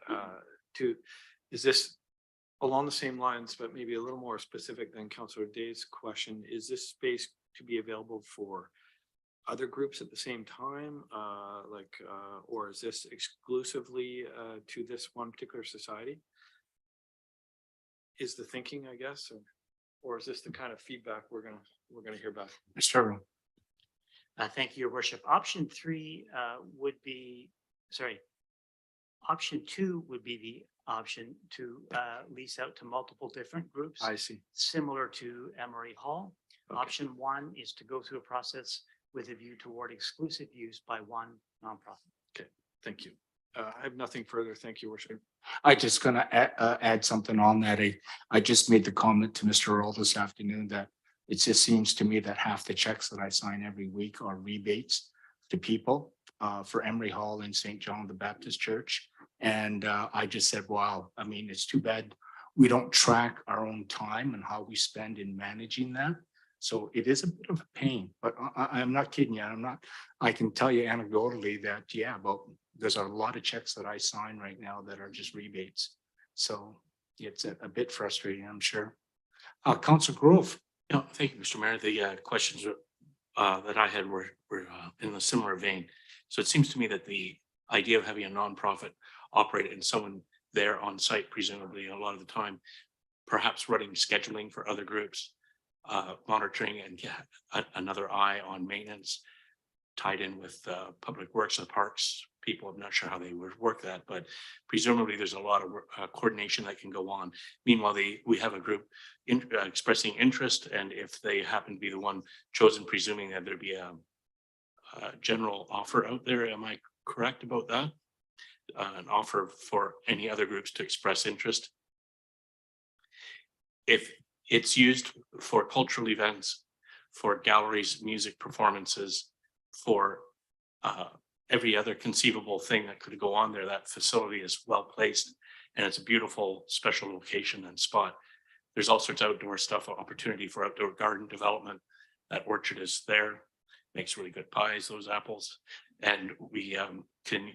along the same lines, but maybe a little more specific than Councillor Day's question? Is this space to be available for other groups at the same time, or is this exclusively to this one particular society? Is the thinking, I guess, or is this the kind of feedback we're gonna hear back? Mr. Earl. Thank you, Your Worship. Option 2 would be the option to lease out to multiple different groups. I see. Similar to Emery Hall. Okay. Option 1 is to go through a process with a view toward exclusive use by one nonprofit. Okay, thank you. I have nothing further. Thank you, Worship. I just gonna add something on that. I just made the comment to Mr. Earl this afternoon that it just seems to me that half the checks that I sign every week are rebates to people for Emery Hall and St. John the Baptist Church. And I just said, wow, I mean, it's too bad we don't track our own time and how we spend in managing that. So it is a bit of a pain, but I'm not kidding you. I can tell you anecdotally that, there's a lot of checks that I sign right now that are just rebates. So it's a bit frustrating, I'm sure. Councillor Grove. No, thank you, Mr. Mayor. The questions that I had were in a similar vein. So it seems to me that the idea of having a nonprofit operate and someone there on site, presumably a lot of the time, perhaps running scheduling for other groups, monitoring and another eye on maintenance, tied in with public works and parks people. I'm not sure how they would work that, but presumably there's a lot of coordination that can go on. Meanwhile, we have a group expressing interest, and if they happen to be the one chosen, presuming that there'd be a general offer out there. Am I correct about that? An offer for any other groups to express interest. If it's used for cultural events, for galleries, music performances, for every other conceivable thing that could go on there, that facility is well placed and it's a beautiful special location and spot. There's all sorts of outdoor stuff, opportunity for outdoor garden development. That orchard is there, makes really good pies, those apples. And we can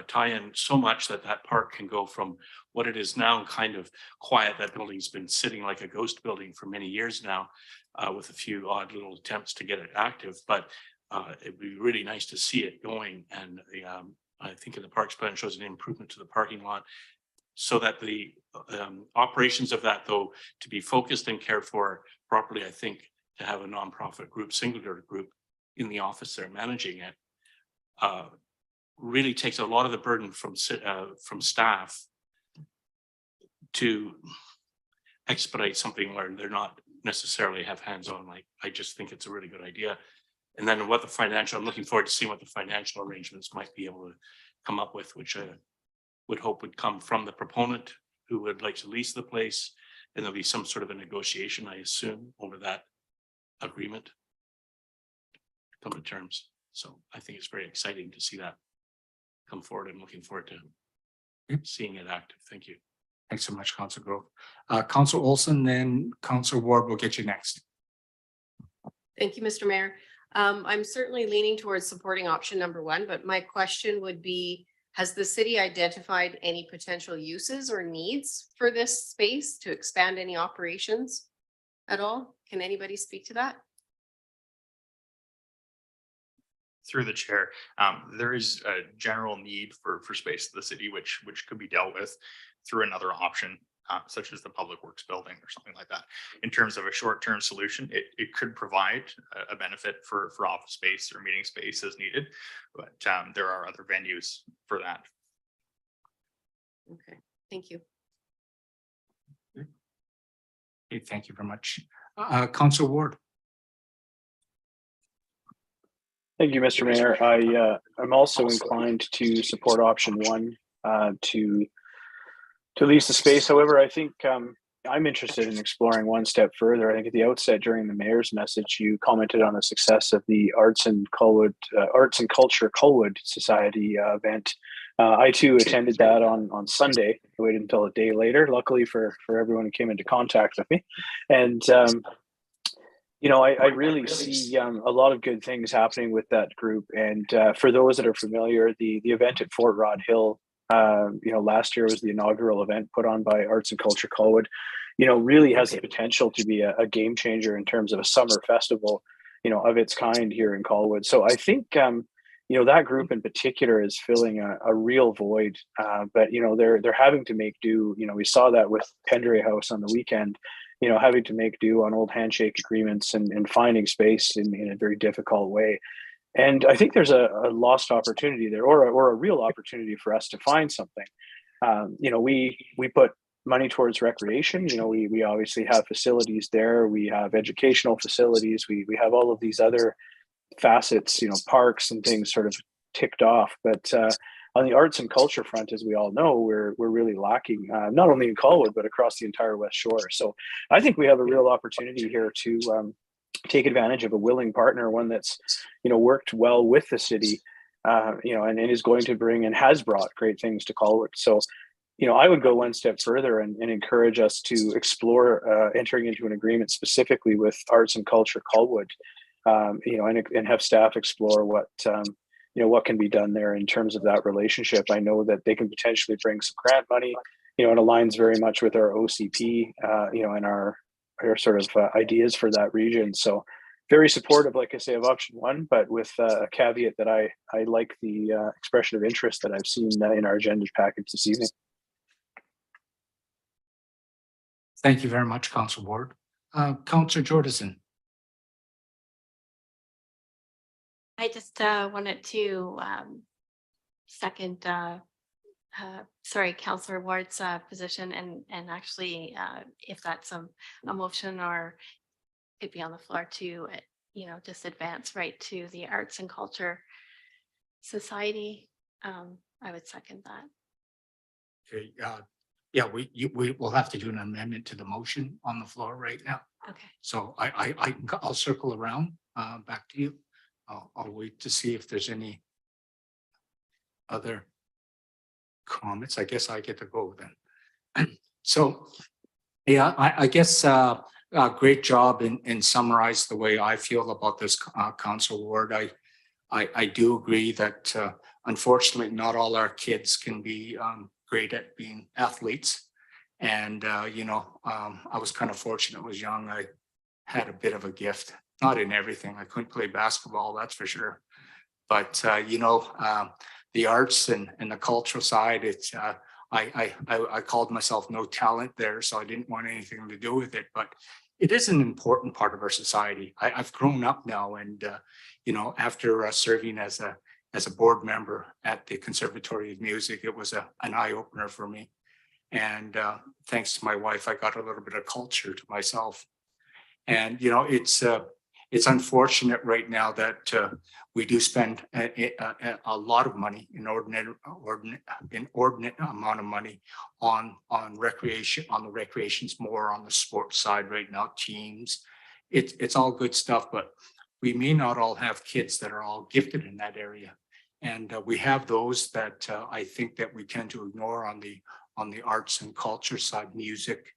tie in so much that that park can go from what it is now kind of quiet. That building's been sitting like a ghost building for many years now, with a few odd little attempts to get it active. But it'd be really nice to see it going. And I think in the parks plan shows an improvement to the parking lot, so that the operations of that, though, to be focused and cared for properly. I think to have a nonprofit group, singular group in the office there managing it, really takes a lot of the burden from staff to expedite something where they're not necessarily have hands-on. Like, I just think it's a really good idea. And then what the financial, I'm looking forward to seeing what the financial arrangements might be able to come up with, which I would hope would come from the proponent who would like to lease the place. And there'll be some sort of a negotiation, I assume, over that agreement, come to terms. So I think it's very exciting to see that come forward. I'm looking forward to seeing it active. Thank you. Thanks so much, Councillor Grove. Councillor Olson, then Councillor Ward will get you next. Thank you, Mr. Mayor. I'm certainly leaning towards supporting option number one, but my question would be, has the city identified any potential uses or needs for this space to expand any operations at all? Can anybody speak to that? Through the chair, there is a general need for space in the city, which could be dealt with through another option, such as the Public Works building or something like that. In terms of a short-term solution, it could provide a benefit for office space or meeting space as needed, but there are other venues for that. Okay, thank you. Okay, thank you very much. Councillor Ward. Thank you, Mr. Mayor. I'm also inclined to support option one, to lease the space. However, I think I'm interested in exploring one step further. I think at the outset during the mayor's message, you commented on the success of the Arts and Culture Colwood Society event. I too attended that on Sunday. I waited until a day later, luckily for everyone who came into contact with me. And you know, I really see a lot of good things happening with that group. And for those that are familiar, the event at Fort Rod Hill, you know, last year was the inaugural event put on by Arts and Culture Colwood, you know, really has the potential to be a game changer in terms of a summer festival, you know, of its kind here in Colwood. So I think, you know, that group in particular is filling a real void, but, you know, they're having to make do. You know, we saw that with Pendray House on the weekend, you know, having to make do on old handshake agreements and finding space in a very difficult way. And I think there's a lost opportunity there, or a real opportunity for us to find something. You know, we put money towards recreation. You know, we obviously have facilities there. We have educational facilities. We have all of these other facets, you know, parks and things sort of ticked off. But on the arts and culture front, as we all know, we're really lacking, not only in Colwood, but across the entire West Shore. So I think we have a real opportunity here to take advantage of a willing partner, one that's, you know, worked well with the city, you know, and is going to bring and has brought great things to Colwood. So, you know, I would go one step further and encourage us to explore entering into an agreement specifically with Arts and Culture Colwood, you know, and have staff explore what, you know, what can be done there in terms of that relationship. I know that they can potentially bring some grant money, you know, it aligns very much with our OCP, you know, and our sort of ideas for that region. So very supportive, like I say, of option one, but with a caveat that I like the expression of interest that I've seen in our agenda package this evening. Thank you very much, Councillor Ward. Councillor Jordison. I just wanted to second, sorry, Councillor Ward's position, and actually, if that's a motion or it'd be on the floor to, you know, just advance right to the Arts and Culture Society, I would second that. Okay, yeah, we will have to do an amendment to the motion on the floor right now. Okay. So I'll circle around back to you. I'll wait to see if there's any other comments. I guess I get to go then. So, yeah, I guess great job in summarize the way I feel about this council ward. I do agree that unfortunately not all our kids can be great at being athletes. And you know, I was kind of fortunate. Was young. I had a bit of a gift. Not in everything. I couldn't play basketball, that's for sure. But you know, the arts and the cultural side, it's I called myself no talent there, so I didn't want anything to do with it. But it is an important part of our society. I've grown up now, and you know, after serving as a board member at the Conservatory of Music, it was an eye opener for me. And thanks to my wife, I got a little bit of culture to myself. And you know, it's unfortunate right now that we do spend a lot of money, inordinate amount of money on recreation, on the recreations, more on the sports side right now, teams. It's all good stuff, but we may not all have kids that are all gifted in that area. And we have those that I think that we tend to ignore on the arts and culture side, music,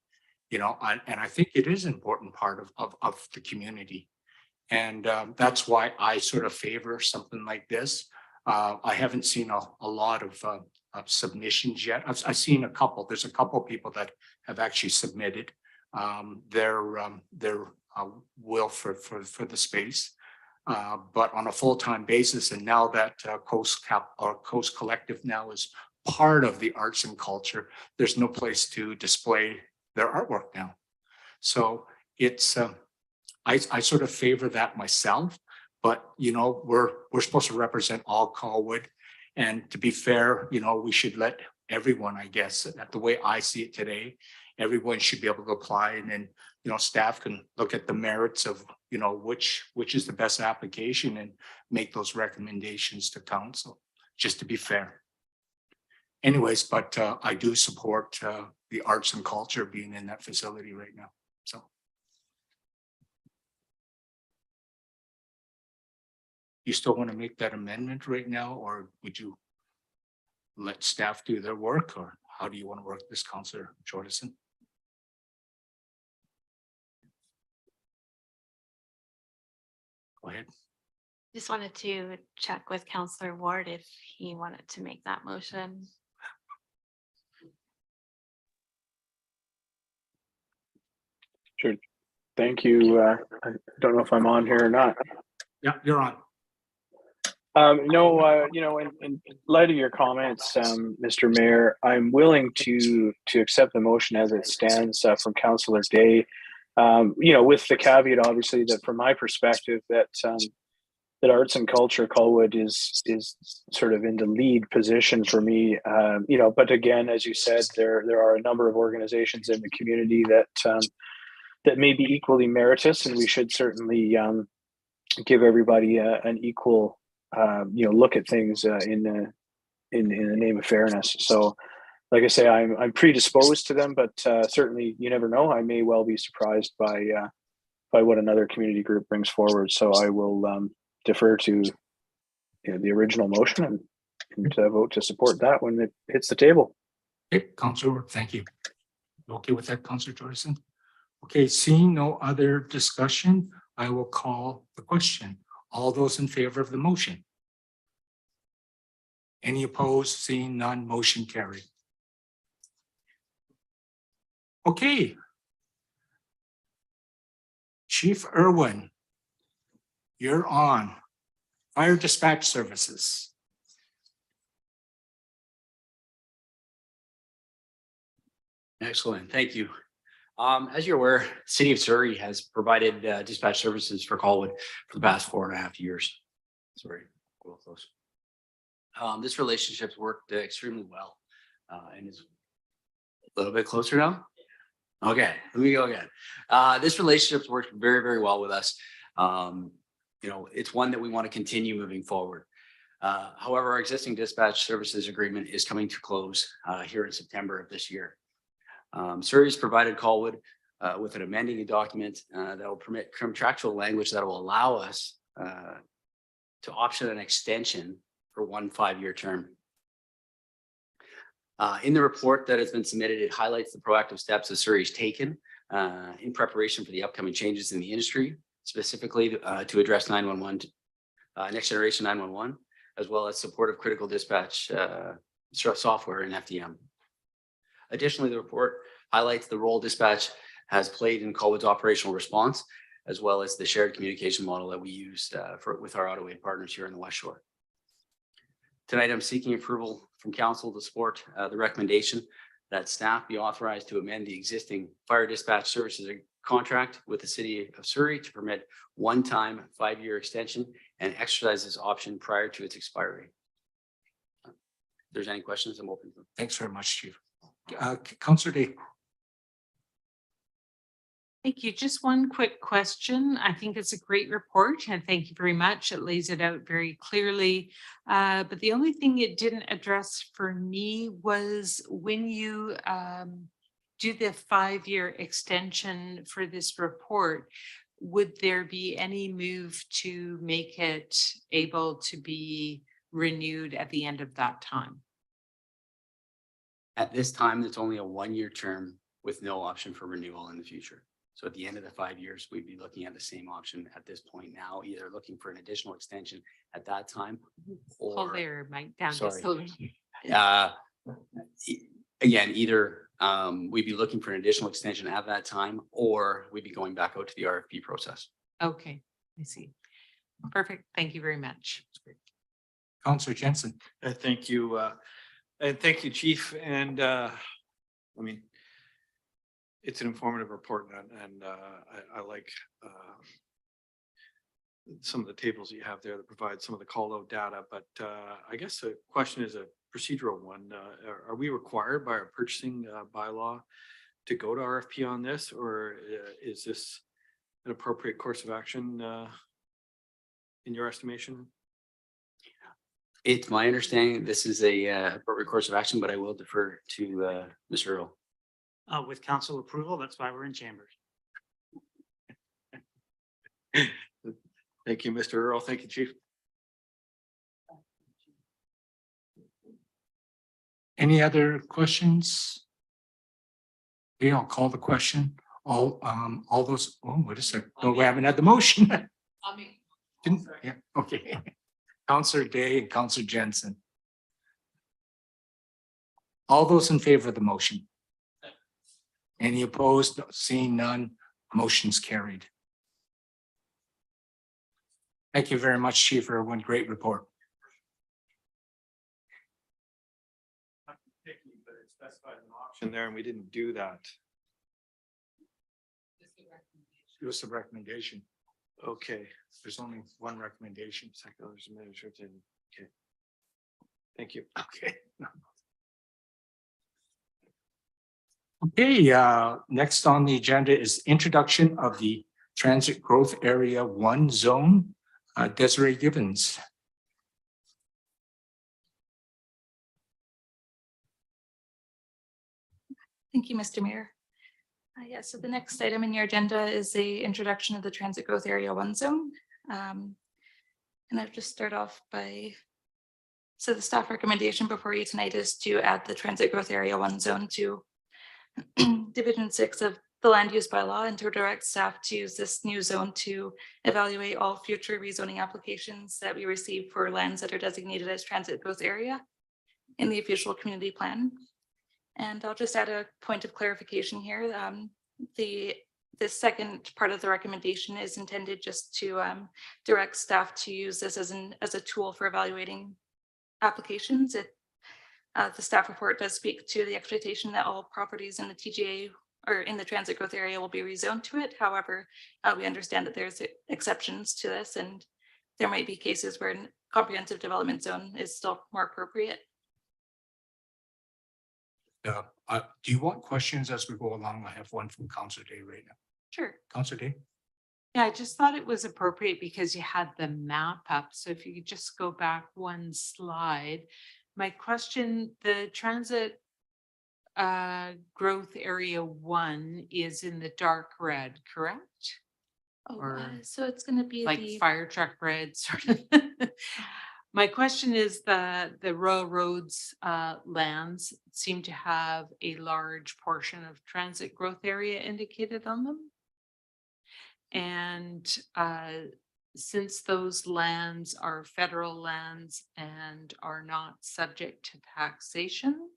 you know, and I think it is an important part of the community. And that's why I sort of favor something like this. I haven't seen a lot of submissions yet. I've seen a couple. There's a couple of people that have actually submitted their will for the space. But on a full-time basis, and now that Coast Collective now is part of the arts and culture, there's no place to display their artwork now. So it's I sort of favor that myself, but you know, we're supposed to represent all Colwood, and to be fair, you know, we should let everyone, I guess, that the way I see it today, everyone should be able to apply, and then you know, staff can look at the merits of, you know, which is the best application and make those recommendations to council, just to be fair. Anyways, but I do support the arts and culture being in that facility right now. So. You still want to make that amendment right now, or would you let staff do their work, or how do you want to work this, Councillor Jordison? Go ahead. Just wanted to check with Councillor Ward if he wanted to make that motion. Sure. Thank you. I don't know if I'm on here or not. Yeah, you're on. No, you know, in light of your comments, Mr. Mayor, I'm willing to accept the motion as it stands from Councillor Day. You know, with the caveat, obviously, that from my perspective, that arts and culture, Colwood is sort of in the lead position for me. You know, but again, as you said, there are a number of organizations in the community that may be equally meritorious, and we should certainly give everybody an equal you know, look at things in the name of fairness. So, like I say, I'm predisposed to them, but certainly you never know. I may well be surprised by what another community group brings forward. So I will defer to, you know, the original motion and vote to support that when it hits the table. Okay, Councillor, thank you. Okay with that, Councillor Jordison? Okay, seeing no other discussion, I will call the question. All those in favor of the motion? Any opposed? Seeing none, motion carried. Okay. Chief Erwin, you're on. Fire dispatch services. Excellent, thank you. As you're aware, the City of Surrey has provided dispatch services for Colwood for the past 4.5 years. Sorry, go close. This relationship's worked extremely well and is a little bit closer now. Okay, let me go again. This relationship's worked very, very well with us. You know, it's one that we want to continue moving forward. However, our existing dispatch services agreement is coming to close here in September of this year. Surrey has provided Colwood with an amending document that will permit contractual language that will allow us to option an extension for one 5-year term. In the report that has been submitted, it highlights the proactive steps that Surrey has taken in preparation for the upcoming changes in the industry, specifically to address 911, next generation 911, as well as supportive critical dispatch software in FDM. Additionally, the report highlights the role dispatch has played in Colwood's operational response, as well as the shared communication model that we used with our auto aid partners here in the West Shore. Tonight, I'm seeking approval from council to support the recommendation that staff be authorized to amend the existing fire dispatch services contract with the city of Surrey to permit one-time 5-year extension and exercise this option prior to its expiry. If there's any questions, I'm open to them. Thanks very much, Chief. Councillor Day. Thank you. Just one quick question. I think it's a great report and thank you very much. It lays it out very clearly. But the only thing it didn't address for me was when you do the 5-year extension for this report, would there be any move to make it able to be renewed at the end of that time? At this time, it's only a 1-year term with no option for renewal in the future. So at the end of the 5 years, we'd be looking at the same option at this point now, either looking for an additional extension at that time or. Hold their mic down. Sorry. Just a little. Again, either we'd be looking for an additional extension at that time, or we'd be going back out to the RFP process. Okay, I see. Perfect. Thank you very much. Councillor Jantzen. Thank you. And thank you, Chief. And I mean, it's an informative report and I like some of the tables you have there that provide some of the call out data. But I guess the question is a procedural one. Are we required by our purchasing bylaw to go to RFP on this, or is this an appropriate course of action in your estimation? It's my understanding this is a appropriate course of action, but I will defer to Mr. Earl. With council approval, that's why we're in chambers. Thank you, Mr. Earl. Thank you, Chief. Any other questions? Okay, I'll call the question. All those, oh, what is it? No, we haven't had the motion. Didn't, yeah, okay. Councillor Day and Councillor Jantzen. All those in favor of the motion? Any opposed? Seeing none, motion's carried. Thank you very much, Chief Erwin. Great report. But it specified an option there and we didn't do that. It was a recommendation. Okay. There's only one recommendation. Okay. Thank you. Okay. Okay, next on the agenda is introduction of the Transit Growth Area 1 zone. Desiree Gibbons. Thank you, Mr. Mayor. Yeah, so the next item in your agenda is the introduction of the Transit Growth Area 1 zone. And I'll just start off by, so the staff recommendation before you tonight is to add the Transit Growth Area 1 zone to Division 6 of the land use bylaw and to direct staff to use this new zone to evaluate all future rezoning applications that we receive for lands that are designated as transit growth area in the official community plan. And I'll just add a point of clarification here. The second part of the recommendation is intended just to direct staff to use this as a tool for evaluating applications. The staff report does speak to the expectation that all properties in the TGA or in the transit growth area will be rezoned to it. However, we understand that there's exceptions to this and there might be cases where a comprehensive development zone is still more appropriate. Do you want questions as we go along? I have one from Councillor Day right now. Sure. Councillor Day. Yeah, I just thought it was appropriate because you had the map up. So if you could just go back one slide. My question, the transit growth area 1 is in the dark red, correct? Oh, Or so it's going to be like the fire truck red sort of. My question is the Royal Roads lands seem to have a large portion of transit growth area indicated on them. And since those lands are federal lands and are not subject to taxation,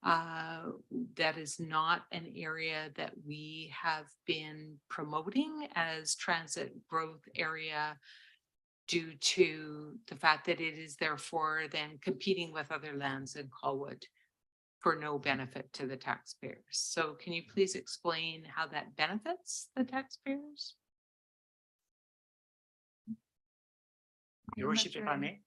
that is not an area that we have been promoting as transit growth area due to the fact that it is therefore then competing with other lands in Colwood for no benefit to the taxpayers. So can you please explain how that benefits the taxpayers? Your worship, if I may.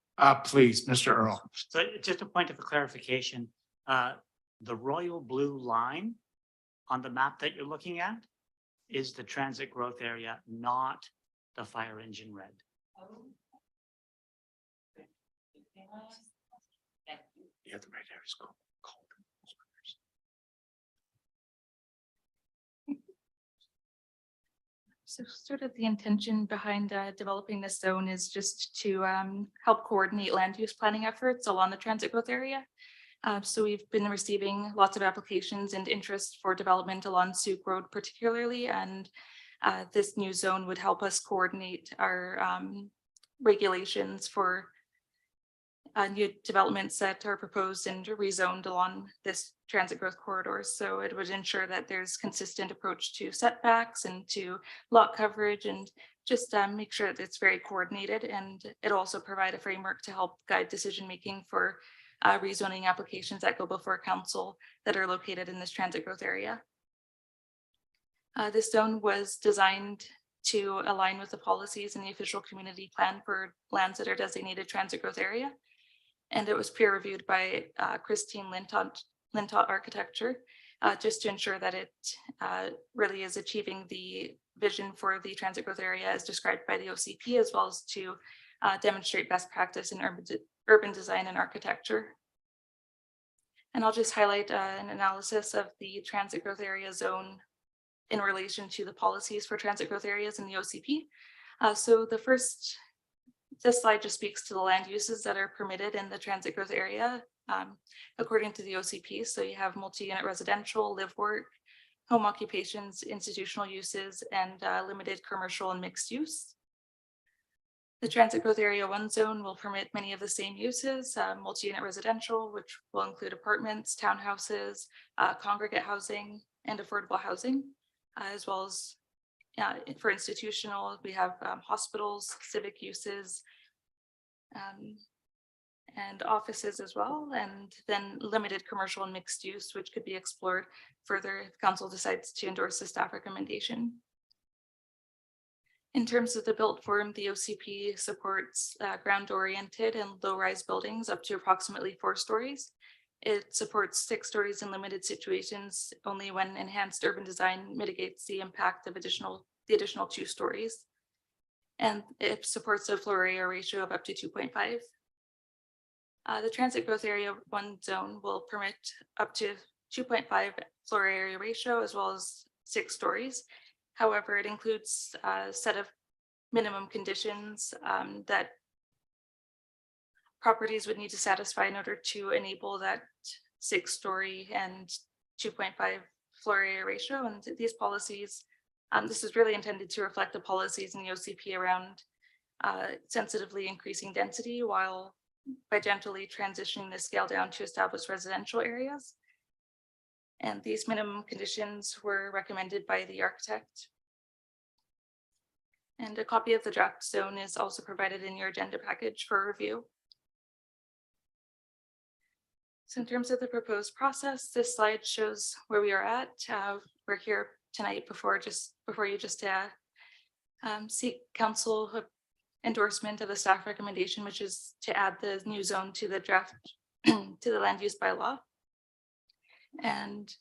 Please, Mr. Earl. So just a point of clarification, the royal blue line on the map that you're looking at is the transit growth area, not the fire engine red. Yeah, the red area is called. So sort of the intention behind developing this zone is just to help coordinate land use planning efforts along the transit growth area. So we've been receiving lots of applications and interest for development along Sioux Road particularly, and this new zone would help us coordinate our regulations for new developments that are proposed and rezoned along this transit growth corridor. So it would ensure that there's consistent approach to setbacks and to lot coverage, and just make sure that it's very coordinated. And it'll also provide a framework to help guide decision-making for rezoning applications that go before council that are located in this transit growth area. This zone was designed to align with the policies in the official community plan for lands that are designated transit growth area. And it was peer reviewed by Christine Lintott Architecture, just to ensure that it really is achieving the vision for the transit growth area as described by the OCP, as well as to demonstrate best practice in urban design and architecture. And I'll just highlight an analysis of the transit growth area zone in relation to the policies for transit growth areas in the OCP. So this slide just speaks to the land uses that are permitted in the transit growth area according to the OCP. So you have multi-unit residential, live work, home occupations, institutional uses, and limited commercial and mixed use. The transit growth area 1 zone will permit many of the same uses, multi-unit residential, which will include apartments, townhouses, congregate housing, and affordable housing, as well as for institutional, we have hospitals, civic uses, and offices as well, and then limited commercial and mixed use, which could be explored further if council decides to endorse the staff recommendation. In terms of the built form, the OCP supports ground-oriented and low-rise buildings up to approximately 4 stories. It supports 6 stories in limited situations only when enhanced urban design mitigates the impact of the additional 2 stories. And it supports a floor area ratio of up to 2.5. The transit growth area 1 zone will permit up to 2.5 floor area ratio as well as 6 stories. However, it includes a set of minimum conditions that properties would need to satisfy in order to enable that 6-story and 2.5 floor area ratio. And these policies, this is really intended to reflect the policies in the OCP around sensitively increasing density while by gently transitioning the scale down to established residential areas. And these minimum conditions were recommended by the architect. And a copy of the draft zone is also provided in your agenda package for review. So in terms of the proposed process, this slide shows where we are at. We're here tonight before you just seek council endorsement of the staff recommendation, which is to add the new zone to the draft to the land use bylaw. And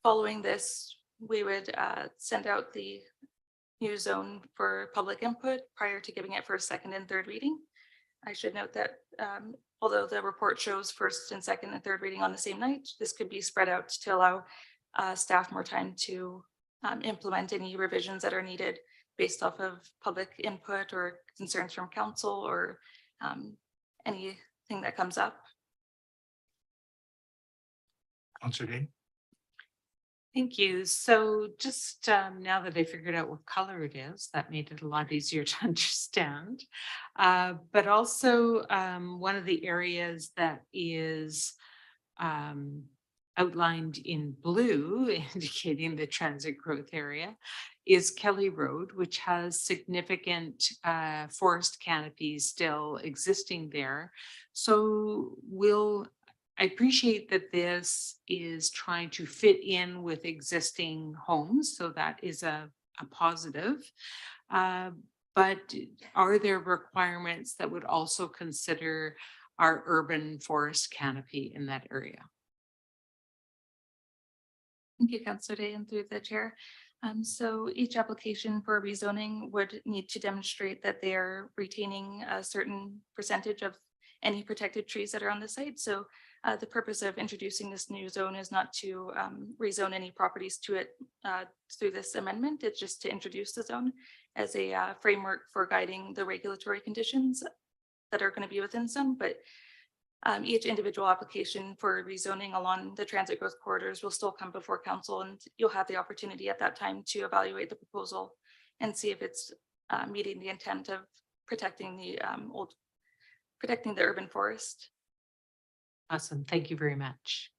following this, we would send out the new zone for public input prior to giving it first, second, and third reading. I should note that although the report shows first and second and third reading on the same night, this could be spread out to allow staff more time to implement any revisions that are needed based off of public input or concerns from council or anything that comes up. Councillor Day? Thank you. So just now that I figured out what color it is, that made it a lot easier to understand. But also one of the areas that is outlined in blue, indicating the transit growth area, is Kelly Road, which has significant forest canopies still existing there. So I appreciate that this is trying to fit in with existing homes, so that is a positive. But are there requirements that would also consider our urban forest canopy in that area? Thank you, Councillor Day, and through the chair. So each application for rezoning would need to demonstrate that they are retaining a certain percentage of any protected trees that are on the site. So the purpose of introducing this new zone is not to rezone any properties to it through this amendment. It's just to introduce the zone as a framework for guiding the regulatory conditions that are going to be within some, but each individual application for rezoning along the transit growth corridors will still come before council, and you'll have the opportunity at that time to evaluate the proposal and see if it's meeting the intent of protecting the urban forest. Awesome. Thank you very much.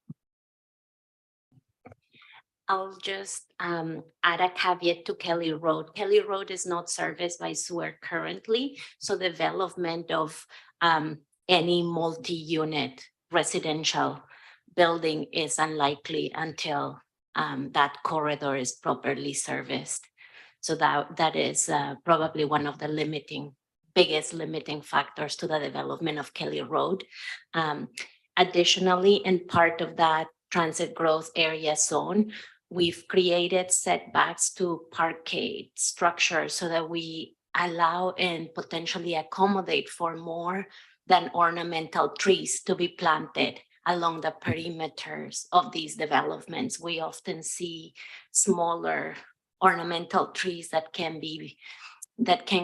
I'll just add a caveat to Kelly Road. Kelly Road is not serviced by sewer currently, so development of any multi-unit residential building is unlikely until that corridor is properly serviced. So that is probably one of the biggest limiting factors to the development of Kelly Road. Additionally, in part of that transit growth area zone, we've created setbacks to parkade structures so that we allow and potentially accommodate for more than ornamental trees to be planted along the perimeters of these developments. We often see smaller ornamental trees that can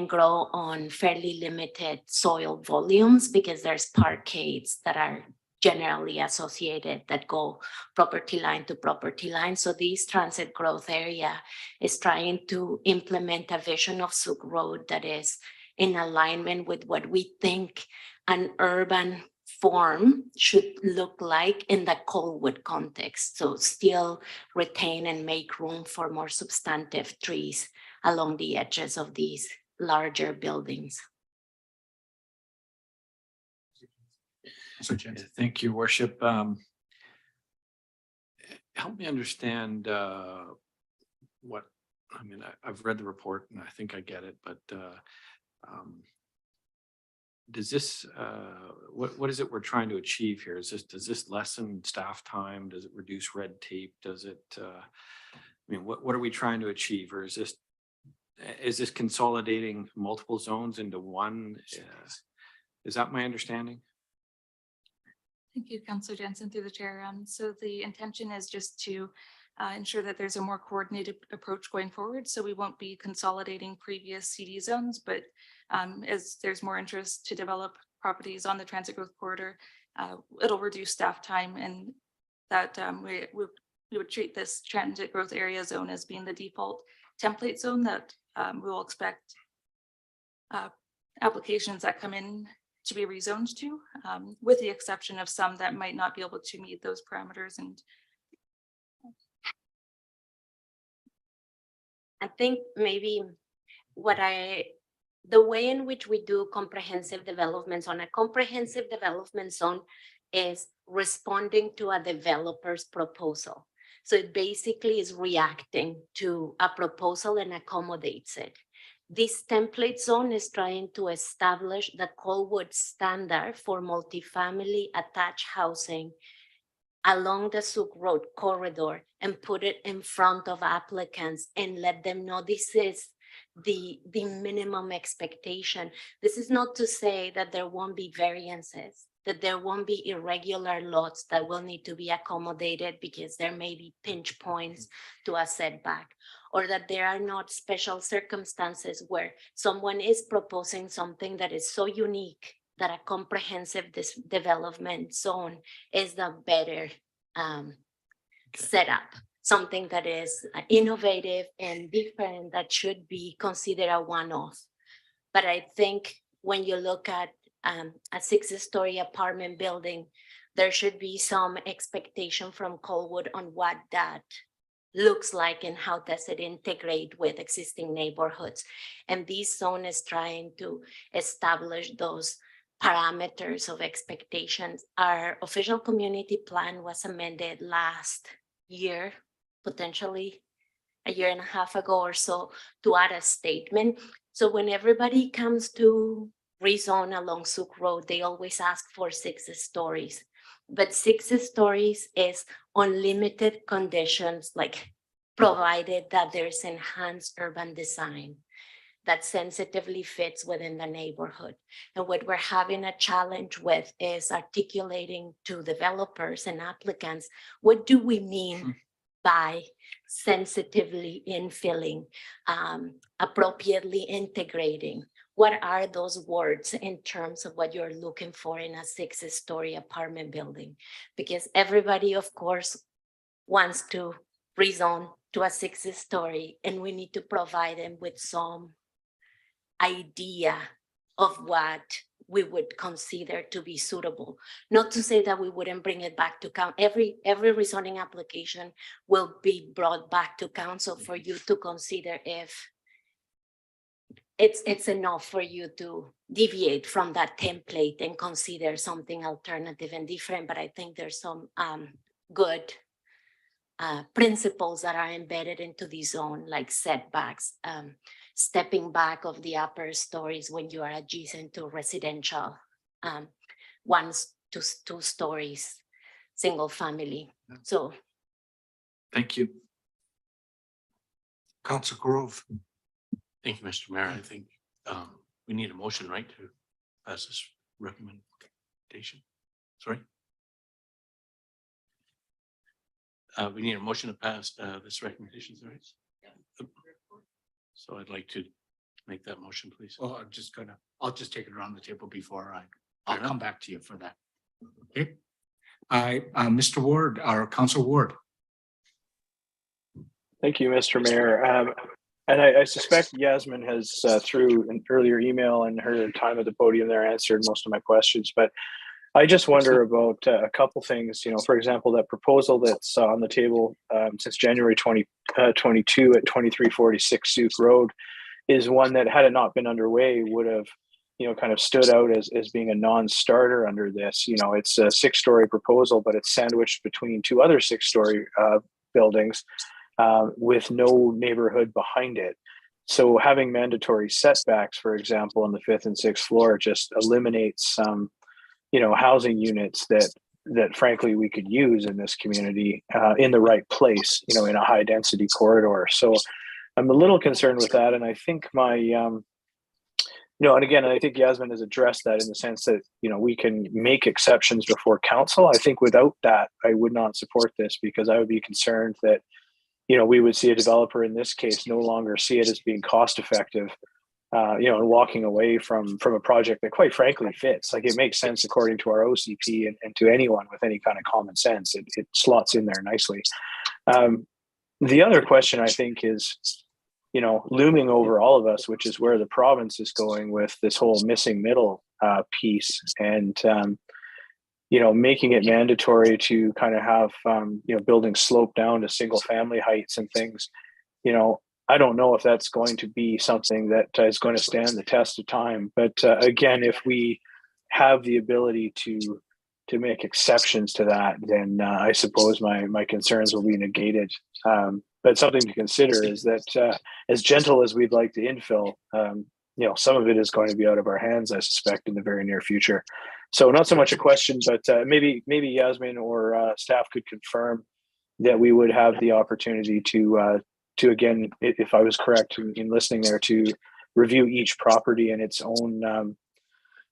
grow on fairly limited soil volumes because there's parkades that are generally associated that go property line to property line. So this transit growth area is trying to implement a vision of Souk Road that is in alignment with what we think an urban form should look like in the Colwood context. So still retain and make room for more substantive trees along the edges of these larger buildings. Thank you, Worship. Help me understand what, I mean, I've read the report and I think I get it, but does this, what is it we're trying to achieve here? Does this lessen staff time? Does it reduce red tape? Does it, I mean, what are we trying to achieve? Or is this consolidating multiple zones into one? Is that my understanding? Thank you, Councillor Jantzen, through the chair. So the intention is just to ensure that there's a more coordinated approach going forward. So we won't be consolidating previous CD zones, but as there's more interest to develop properties on the transit growth corridor, it'll reduce staff time, and that we would treat this transit growth area zone as being the default template zone that we will expect applications that come in to be rezoned to, with the exception of some that might not be able to meet those parameters. And I think maybe the way in which we do comprehensive developments on a comprehensive development zone is responding to a developer's proposal. So it basically is reacting to a proposal and accommodates it. This template zone is trying to establish the Colwood standard for multifamily attached housing along the Souk Road corridor and put it in front of applicants and let them know this is the minimum expectation. This is not to say that there won't be variances, that there won't be irregular lots that will need to be accommodated because there may be pinch points to a setback, or that there are not special circumstances where someone is proposing something that is so unique that a comprehensive development zone is the better setup, something that is innovative and different that should be considered a one-off. But I think when you look at a 6-story apartment building, there should be some expectation from Colwood on what that looks like and how does it integrate with existing neighborhoods. And this zone is trying to establish those parameters of expectations. Our official community plan was amended last year, potentially a year and a half ago or so, to add a statement. So when everybody comes to rezone along Souk Road, they always ask for 6 stories. But 6 stories is unlimited conditions, like provided that there's enhanced urban design that sensitively fits within the neighborhood. And what we're having a challenge with is articulating to developers and applicants, what do we mean by sensitively infilling, appropriately integrating? What are those words in terms of what you're looking for in a 6-story apartment building? Because everybody, of course, wants to rezone to a 6-story, and we need to provide them with some idea of what we would consider to be suitable. Not to say that we wouldn't bring it back to council. Every rezoning application will be brought back to council for you to consider if it's enough for you to deviate from that template and consider something alternative and different. But I think there's some good principles that are embedded into the zone, like setbacks, stepping back of the upper stories when you are adjacent to residential, 1 to 2 stories, single family. So. Thank you. Councillor Grove. Thank you, Mr. Mayor. I think we need a motion, right, to pass this recommendation. Sorry. We need a motion to pass this recommendation, right? Yeah. So I'd like to make that motion, please. Well, I'll just take it around the table before I'll come back to you for that. Okay. Mr. Ward, our Councillor Ward. Thank you, Mr. Mayor. And I suspect Yasmin has, through an earlier email and her time at the podium there, answered most of my questions. But I just wonder about a couple things. You know, for example, that proposal that's on the table since January 2022 at 2346 Souk Road is one that, had it not been underway, would have, you know, kind of stood out as being a non-starter under this. You know, it's a 6-story proposal, but it's sandwiched between 2 other 6-story buildings. With no neighborhood behind it. So having mandatory setbacks, for example, on the 5th and 6th floor, just eliminates some, you know, housing units that frankly we could use in this community in the right place, you know, in a high density corridor. So I'm a little concerned with that. And I think and again, I think Yasmin has addressed that in the sense that, you know, we can make exceptions before council. I think without that, I would not support this, because I would be concerned that, you know, we would see a developer in this case no longer see it as being cost effective, you know, and walking away from a project that quite frankly fits. Like, it makes sense according to our OCP and to anyone with any kind of common sense. It slots in there nicely. The other question, I think, is, you know, looming over all of us, which is where the province is going with this whole missing middle piece, and you know, making it mandatory to kind of have, you know, buildings slope down to single family heights and things. You know, I don't know if that's going to be something that is going to stand the test of time. But again, if we have the ability to make exceptions to that, then I suppose my concerns will be negated. But something to consider is that as gentle as we'd like to infill, you know, some of it is going to be out of our hands, I suspect, in the very near future. So not so much a question, but maybe Yasmin or staff could confirm that we would have the opportunity to again, if I was correct in listening there, to review each property and its own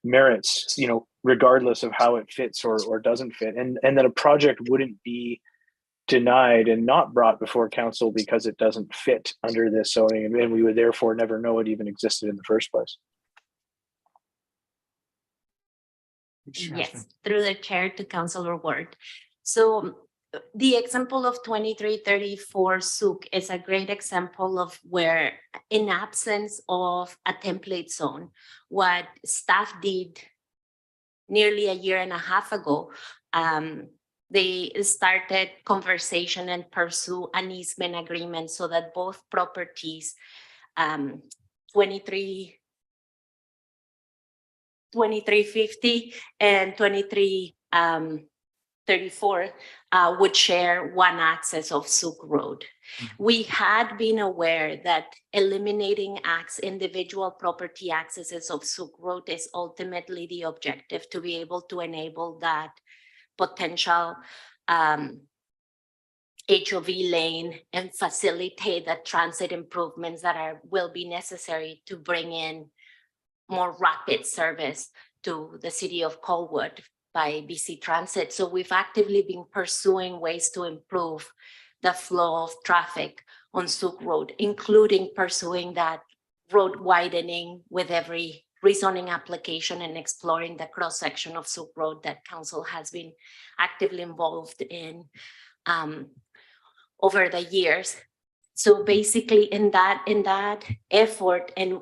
merits, you know, regardless of how it fits or doesn't fit, and that a project wouldn't be denied and not brought before council because it doesn't fit under this zoning, and we would therefore never know it even existed in the first place. Yes, through the chair to Councillor Ward. So the example of 2334 Souk is a great example of where, in absence of a template zone, what staff did nearly a year and a half ago, they started conversation and pursue an easement agreement so that both properties, 2350 and 2334 would share one access of Souk Road. We had been aware that eliminating individual property accesses of Souk Road is ultimately the objective, to be able to enable that potential HOV lane and facilitate the transit improvements that will be necessary to bring in more rapid service to the city of Colwood by BC Transit. So we've actively been pursuing ways to improve the flow of traffic on Souk Road, including pursuing that road widening with every rezoning application and exploring the cross-section of Souk Road that council has been actively involved in over the years. So basically in that effort, and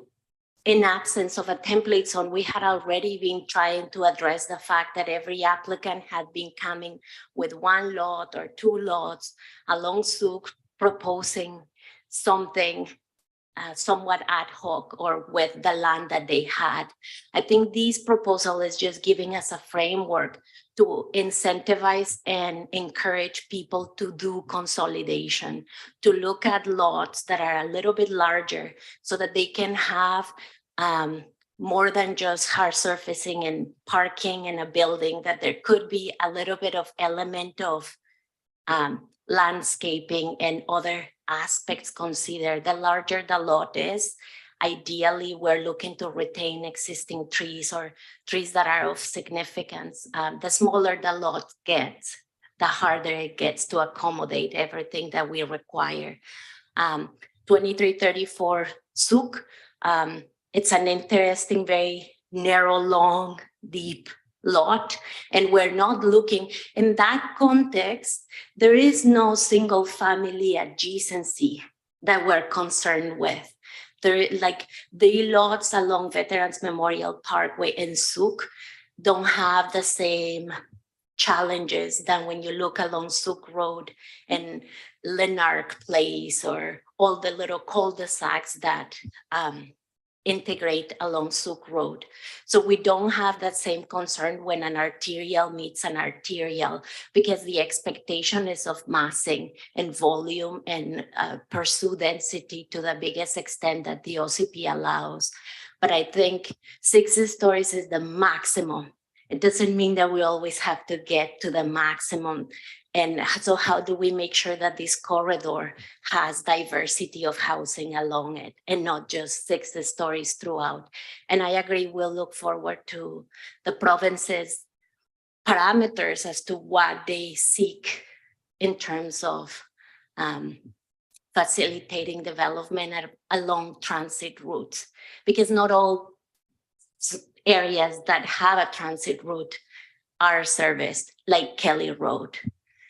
in absence of a template zone, we had already been trying to address the fact that every applicant had been coming with one lot or two lots along Souk, proposing something somewhat ad hoc or with the land that they had. I think this proposal is just giving us a framework to incentivize and encourage people to do consolidation, to look at lots that are a little bit larger so that they can have more than just hard surfacing and parking in a building, that there could be a little bit of element of landscaping and other aspects considered. The larger the lot is, ideally we're looking to retain existing trees or trees that are of significance. The smaller the lot gets, the harder it gets to accommodate everything that we require. 2334 Souk, it's an interesting, very narrow, long, deep lot, and we're not looking in that context. There is no single family adjacency that we're concerned with. There, like the lots along Veterans Memorial Parkway in Souk don't have the same challenges than when you look along Souk Road and Lenark Place, or all the little cul-de-sacs that integrate along Souk Road. So we don't have that same concern when an arterial meets an arterial, because the expectation is of massing and volume and pursue density to the biggest extent that the OCP allows. But I think 60 stories is the maximum. It doesn't mean that we always have to get to the maximum. And so how do we make sure that this corridor has diversity of housing along it and not just 60 stories throughout? And I agree, we'll look forward to the province's parameters as to what they seek in terms of facilitating development along transit routes, because not all areas that have a transit route are serviced, like Kelly Road.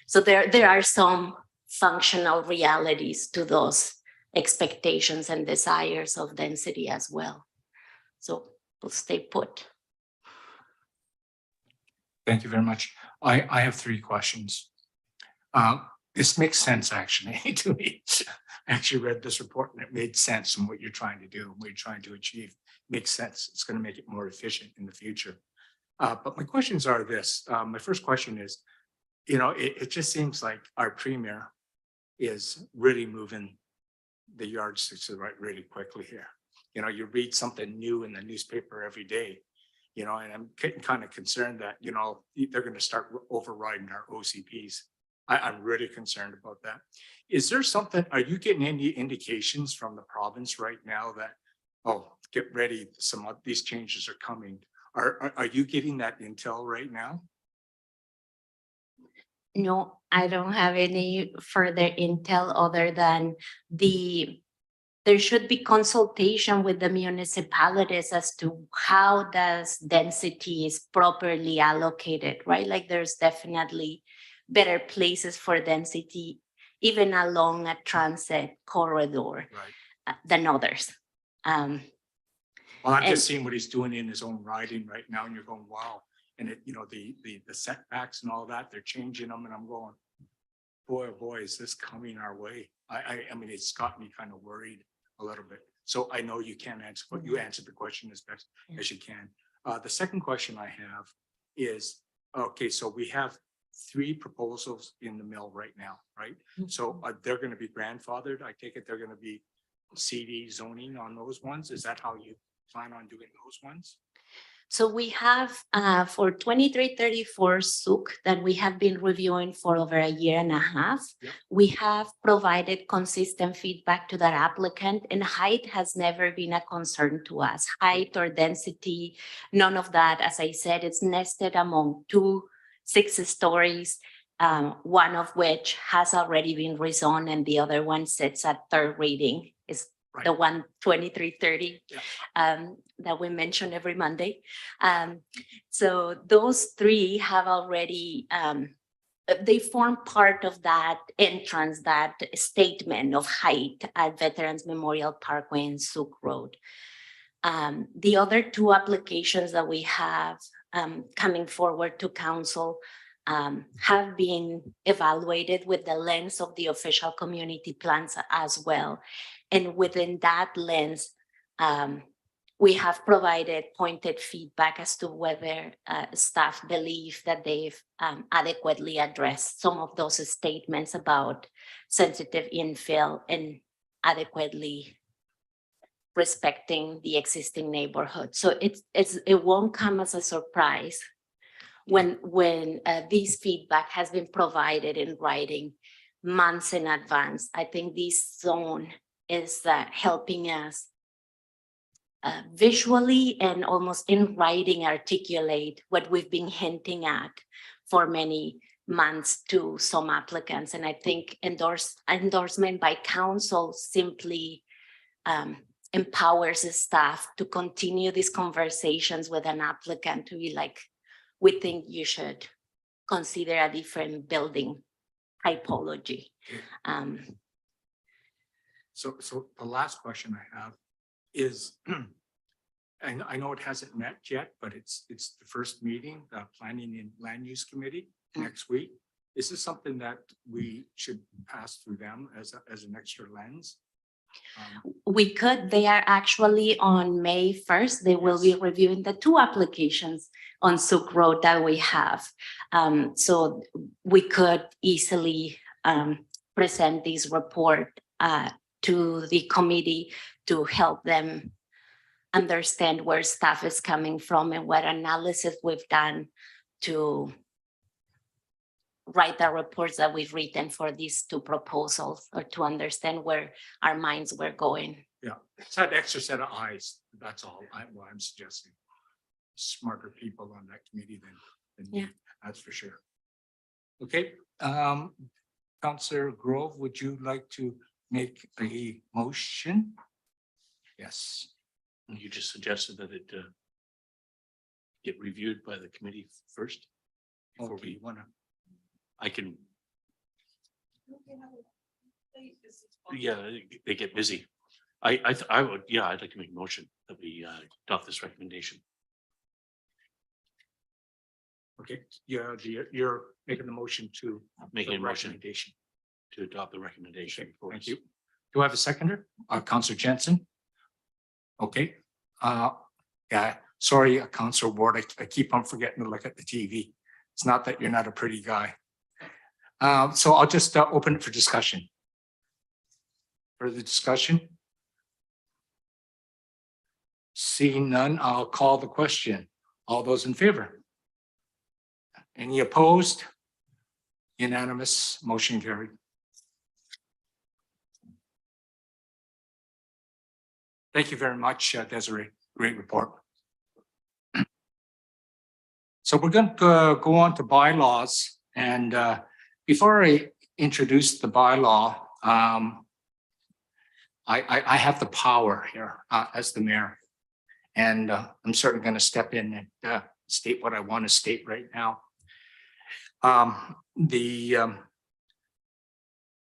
So there are some functional realities to those expectations and desires of density as well. So we'll stay put. Thank you very much. I have three questions. This makes sense actually to me. I actually read this report and it made sense in what you're trying to do, what you're trying to achieve. Makes sense. It's going to make it more efficient in the future. But my questions are this. My first question is, it just seems like our premier is really moving the yardsticks to the right really quickly here. You read something new in the newspaper every day, and I'm getting kind of concerned that, they're going to start overriding our OCPs. I'm really concerned about that. Is there something, are you getting any indications from the province right now that, oh, get ready, some of these changes are coming? Are you getting that intel right now? No, I don't have any further intel other than the there should be consultation with the municipalities as to how does density is properly allocated, right? Like there's definitely better places for density, even along a transit corridor than others. Well, I'm and- just seeing what he's doing in his own riding right now, and you're going, wow. And it, you know, the setbacks and all that, they're changing them, and I'm going, boy, oh boy, is this coming our way? I mean, it's got me kind of worried a little bit. So I know you can't answer, but you answered the question as best as you can. The second question I have is, okay, so we have 3 proposals in the mill right now, right? So they're going to be grandfathered. I take it they're going to be CD zoning on those ones. Is that how you plan on doing those ones? So we have for 2334 Souk that we have been reviewing for over a year and a half. We have provided consistent feedback to that applicant, and height has never been a concern to us. Height or density, none of that. As I said, it's nested among 2 6 stories, one of which has already been rezoned and the other one sits at 3rd reading. Is the one 2330 that we mention every Monday. So those 3 have already, they form part of that entrance, that statement of height at Veterans Memorial Parkway and Souk Road. The other 2 applications that we have coming forward to council have been evaluated with the lens of the official community plans as well. And within that lens, we have provided pointed feedback as to whether staff believe that they've adequately addressed some of those statements about sensitive infill and adequately respecting the existing neighborhood. So it won't come as a surprise when this feedback has been provided in writing months in advance. I think this zone is helping us visually and almost in writing articulate what we've been hinting at for many months to some applicants. And I think endorsement by council simply empowers the staff to continue these conversations with an applicant to be like, we think you should consider a different building typology. So the last question I have is, and I know it hasn't met yet, but it's the first meeting, the Planning and Land Use Committee next week. Is this something that we should pass through them as an extra lens? We could. They are actually on May 1st. They will be reviewing the 2 applications on Souk Road that we have. So we could easily present this report to the committee to help them understand where staff is coming from and what analysis we've done to write the reports that we've written for these 2 proposals, or to understand where our minds were going. Yeah, it's that extra set of eyes. That's all I'm suggesting. Smarter people on that committee than me, that's for sure. Okay, Councillor Grove, would you like to make a motion? Yes. You just suggested that it get reviewed by the committee first. Before we want to. I can. Yeah, they get busy. I would, yeah, I'd like to make a motion that we adopt this recommendation. Okay, yeah, you're making the motion to Making a motion to adopt the recommendation. Okay, thank you. Do I have a seconder? Councillor Jantzen? Okay. Yeah, sorry, Councillor Ward, I keep on forgetting to look at the TV. It's not that you're not a pretty guy. So I'll just open it for discussion. Further discussion? Seeing none, I'll call the question. All those in favor? Any opposed? Unanimous, motion carried. Thank you very much, Desiree. Great report. So we're going to go on to bylaws, and before I introduce the bylaw, I have the power here as the mayor. And I'm certainly going to step in and state what I want to state right now.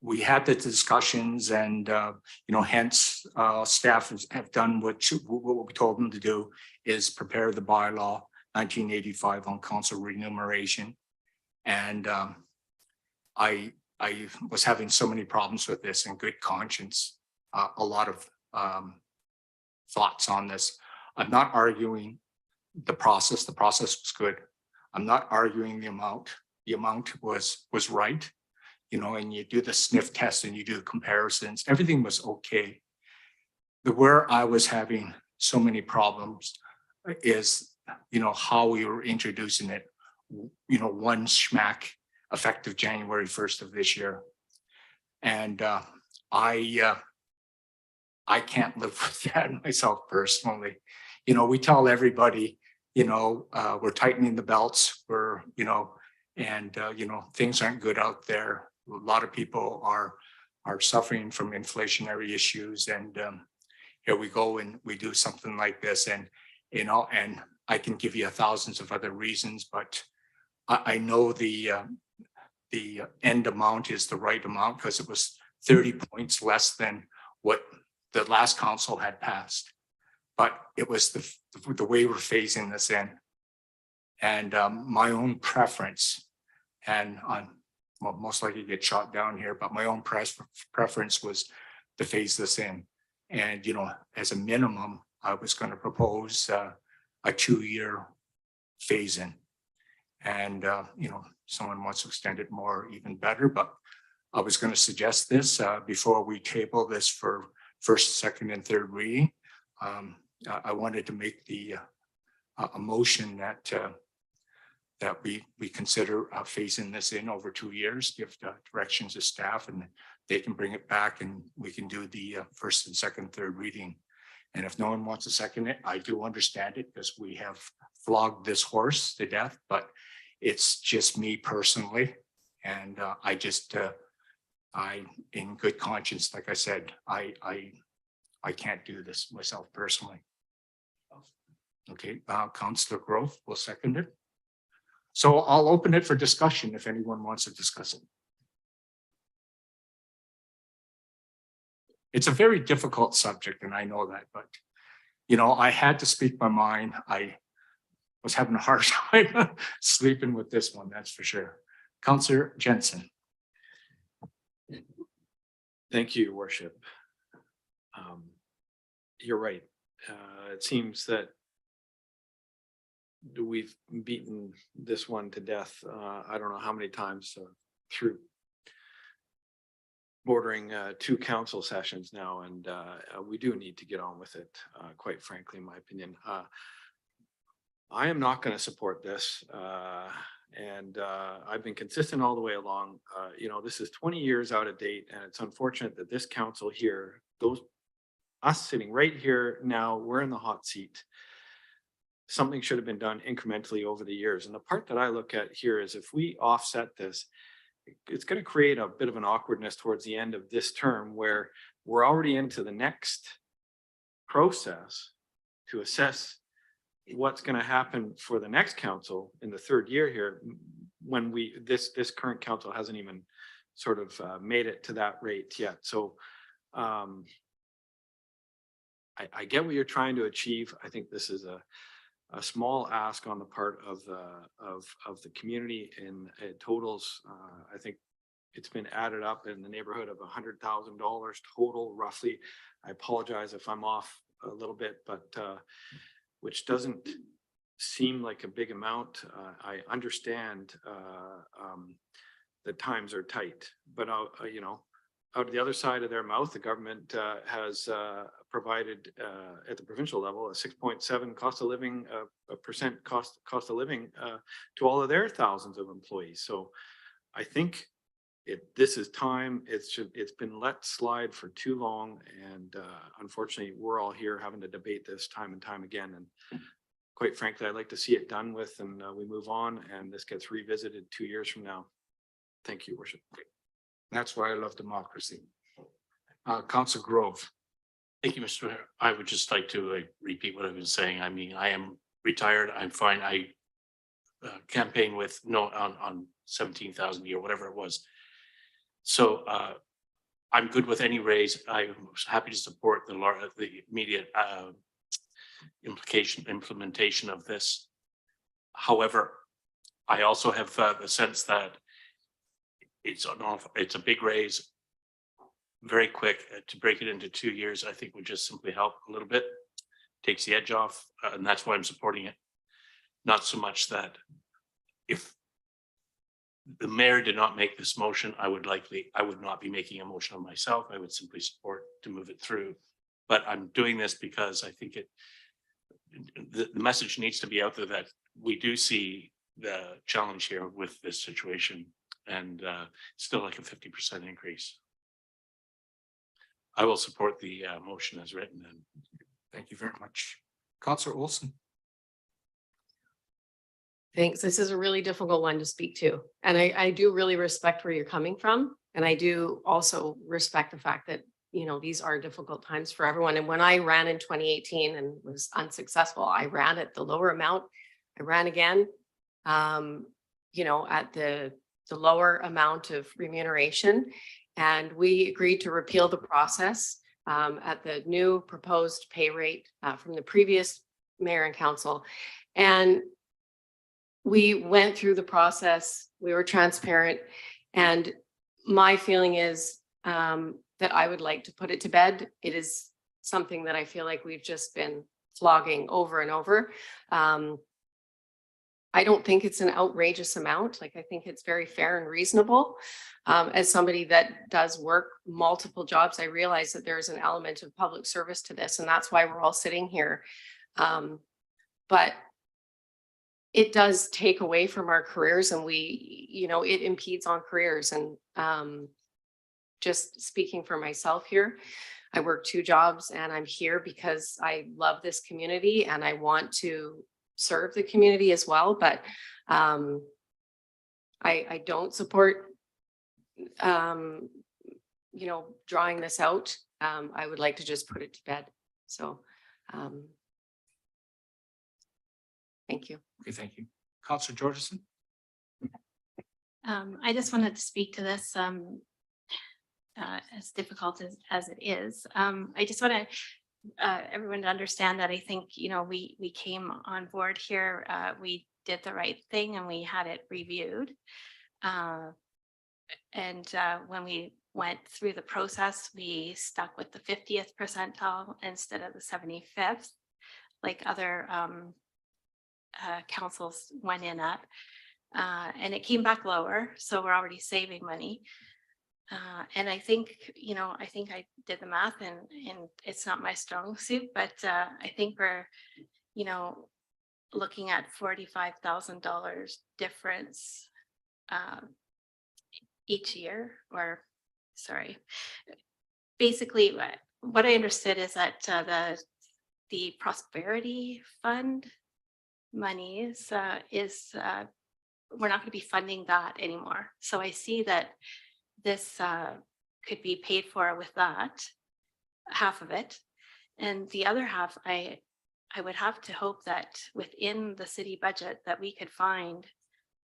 We had the discussions and, hence staff have done what we told them to do is prepare the bylaw 1985 on council remuneration. And I was having so many problems with this in good conscience, a lot of thoughts on this. I'm not arguing the process. The process was good. I'm not arguing the amount. The amount was right, and you do the sniff test and you do the comparisons. Everything was okay. Where I was having so many problems is, how we were introducing it, one schmack effective January 1st of this year. And I can't live with that myself personally. We tell everybody, we're tightening the belts, things aren't good out there. A lot of people are suffering from inflationary issues, and here we go and we do something like this, and I can give you thousands of other reasons, but I know the end amount is the right amount because it was 30 points less than what the last council had passed. But it was the way we're phasing this in. And my own preference, and well, most likely get shot down here, but my own preference was to phase this in. And, as a minimum, I was going to propose a 2-year phase in. And, someone wants to extend it more, even better, but I was going to suggest this before we table this for first, second, and third reading. I wanted to make a motion that we consider phasing this in over 2 years, give directions to staff, and they can bring it back and we can do the first and second, third reading. And if no one wants to second it, I do understand it because we have flogged this horse to death, but it's just me personally. And I, in good conscience, like I said, I can't do this myself personally. Okay, Councillor Grove will second it. So I'll open it for discussion if anyone wants to discuss it. It's a very difficult subject, and I know that, but I had to speak my mind. I was having a hard time sleeping with this one, that's for sure. Councillor Jantzen. Thank you, Your Worship. You're right. It seems that we've beaten this one to death. I don't know how many times through bordering 2 council sessions now, and we do need to get on with it, quite frankly, in my opinion. I am not going to support this, and I've been consistent all the way along. This is 20 years out of date, and it's unfortunate that this council here, us sitting right here now, we're in the hot seat. Something should have been done incrementally over the years. And the part that I look at here is if we offset this, it's going to create a bit of an awkwardness towards the end of this term where we're already into the next process to assess what's going to happen for the next council in the 3rd year here when this current council hasn't even sort of made it to that rate yet. So I get what you're trying to achieve. I think this is a small ask on the part of the community, and it totals. I think it's been added up in the neighborhood of $100,000 total, roughly. I apologize if I'm off a little bit, but which doesn't seem like a big amount. I understand that times are tight, but out of the other side of their mouth, the government has provided at the provincial level a 6.7 cost of living, percent cost of living to all of their thousands of employees. So I think this is time. It's been let slide for too long, and unfortunately, we're all here having to debate this time and time again. And quite frankly, I'd like to see it done with, and we move on, and this gets revisited 2 years from now. Thank you, Worship. That's why I love democracy. Councillor Grove. Thank you, Mr. Mayor. I would just like to repeat what I've been saying. I mean, I am retired. I'm fine. I campaigned with on 17,000 a year, whatever it was. So I'm good with any raise. I'm happy to support the immediate implementation of this. However, I also have the sense that it's a big raise, very quick. To break it into 2 years, I think would just simply help a little bit, takes the edge off, and that's why I'm supporting it. Not so much that if the mayor did not make this motion, I would not be making a motion on myself. I would simply support to move it through. But I'm doing this because I think the message needs to be out there that we do see the challenge here with this situation, and still like a 50% increase. I will support the motion as written. And Thank you very much. Councillor Olson. Thanks. This is a really difficult one to speak to. And I do really respect where you're coming from. And I do also respect the fact that, you know, these are difficult times for everyone. And when I ran in 2018 and was unsuccessful, I ran at the lower amount. I ran again, you know, at the lower amount of remuneration. And we agreed to repeal the process at the new proposed pay rate from the previous mayor and council. And we went through the process, we were transparent, and my feeling is that I would like to put it to bed. It is something that I feel like we've just been flogging over and over. I don't think it's an outrageous amount. Like, I think it's very fair and reasonable. As somebody that does work multiple jobs, I realize that there's an element of public service to this, and that's why we're all sitting here. But it does take away from our careers, and we, you know, it impedes on careers. And just speaking for myself here, I work 2 jobs and I'm here because I love this community and I want to serve the community as well. But I don't support, you know, drawing this out. I would like to just put it to bed. So thank you. Okay, thank you. Councillor Georgeson. I just wanted to speak to this, as difficult as it is. I just want to everyone to understand that I think, you know, we came on board here, we did the right thing and we had it reviewed. And when we went through the process, we stuck with the 50th percentile instead of the 75th, like other councils went in at. And it came back lower, so we're already saving money. And I think, you know, I think I did the math and it's not my strong suit, but I think we're, you know, looking at $45,000 difference each year, or sorry. Basically, what I understood is that the prosperity fund monies we're not going to be funding that anymore. So I see that this could be paid for with that, half of it. And the other half, I would have to hope that within the city budget that we could find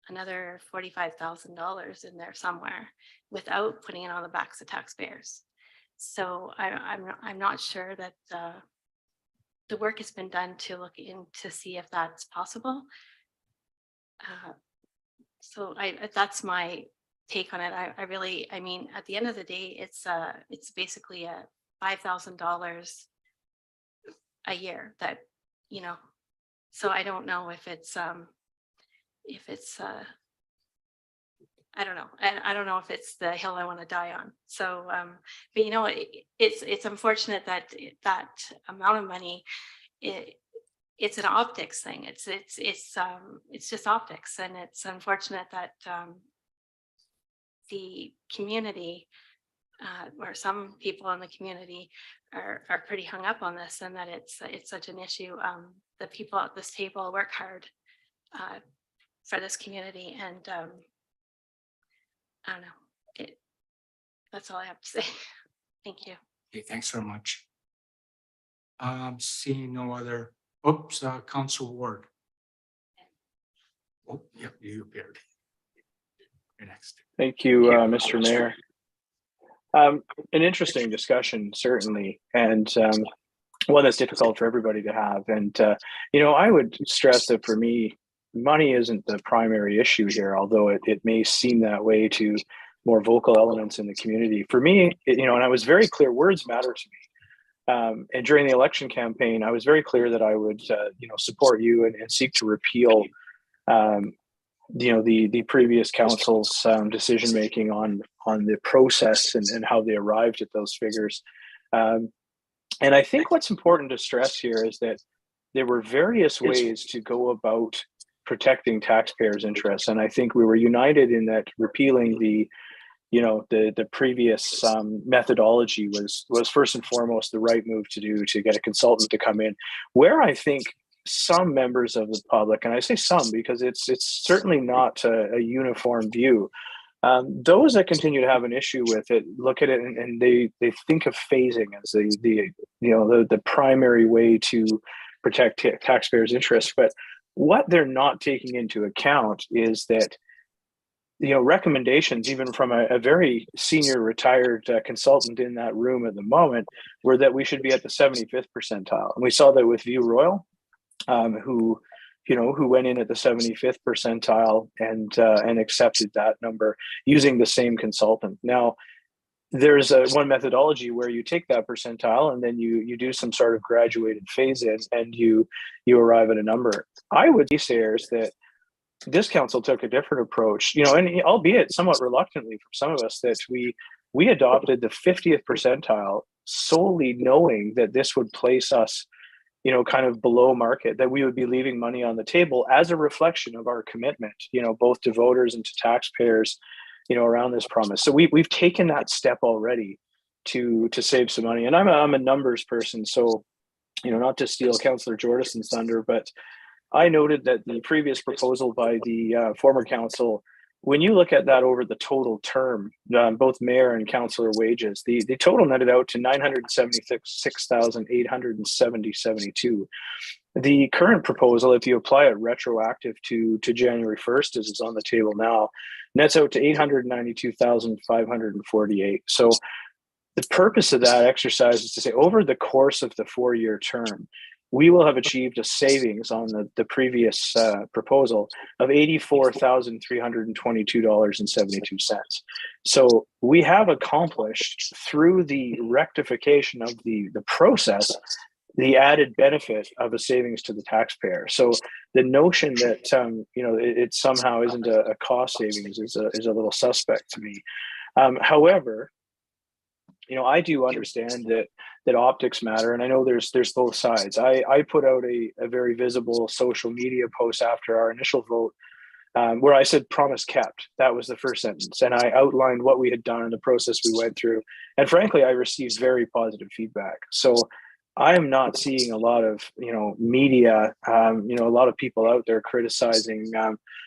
another $45,000 in there somewhere without putting it on the backs of taxpayers. So I'm not sure that the work has been done to look in to see if that's possible. So that's my take on it. I mean, at the end of the day, it's basically a $5,000 a year that, you know, so I don't know if it's I don't know. And I don't know if it's the hill I want to die on. So, but you know, it's unfortunate that that amount of money, it's an optics thing. It's just optics, and it's unfortunate that the community or some people in the community are pretty hung up on this, and that it's such an issue. The people at this table work hard for this community, and I don't know. That's all I have to say. Thank you. Okay, thanks very much. Seeing no other, oops, Councillor Ward. Oh, yep, you appeared. You're next. Thank you, Mr. Mayor. An interesting discussion, certainly, and one that's difficult for everybody to have. And, I would stress that for me, money isn't the primary issue here, although it may seem that way to more vocal elements in the community. For me, and I was very clear, words matter to me. And during the election campaign, I was very clear that I would, support you and seek to repeal, the previous council's decision making on the process and how they arrived at those figures. And I think what's important to stress here is that there were various ways to go about protecting taxpayers' interests, and I think we were united in that repealing the previous methodology was first and foremost the right move to do, to get a consultant to come in. Where I think some members of the public, and I say some because it's certainly not a uniform view, those that continue to have an issue with it look at it and they think of phasing as the primary way to protect taxpayers' interests. But what they're not taking into account is that recommendations, even from a very senior retired consultant in that room at the moment, were that we should be at the 75th percentile. And we saw that with View Royal, who went in at the 75th percentile and accepted that number using the same consultant. Now, there's one methodology where you take that percentile and then you do some sort of graduated phase in and you arrive at a number. I would say that this council took a different approach, and albeit somewhat reluctantly from some of us, that we adopted the 50th percentile solely knowing that this would place us kind of below market, that we would be leaving money on the table as a reflection of our commitment, both to voters and to taxpayers, around this promise. So we've taken that step already to save some money. And I'm a numbers person, so not to steal Councillor Jordison's thunder, but I noted that the previous proposal by the former council, when you look at that over the total term, both mayor and councillor wages, the total netted out to $976,870.72. The current proposal, if you apply it retroactive to January 1st, as is on the table now, nets out to $892,548. So the purpose of that exercise is to say over the course of the 4-year term, we will have achieved a savings on the previous proposal of $84,322.72. So we have accomplished, through the rectification of the process, the added benefit of a savings to the taxpayer. So the notion that it somehow isn't a cost savings is a little suspect to me. However, I do understand that optics matter, and I know there's both sides. I put out a very visible social media post after our initial vote where I said promise kept. That was the first sentence, and I outlined what we had done in the process we went through, and frankly I received very positive feedback. So I am not seeing a lot of media, a lot of people out there criticizing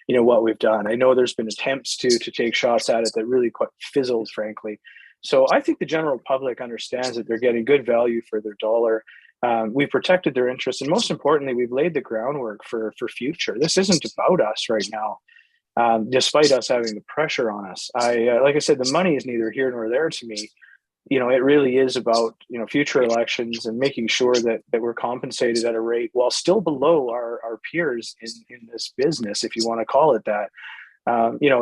what we've done. I know there's been attempts to take shots at it that really quite fizzled, frankly. So I think the general public understands that they're getting good value for their dollar. We've protected their interests, and most importantly, we've laid the groundwork for future. This isn't about us right now, despite us having the pressure on us. Like I said, the money is neither here nor there to me. It really is about future elections and making sure that we're compensated at a rate while still below our peers in this business, if you want to call it that.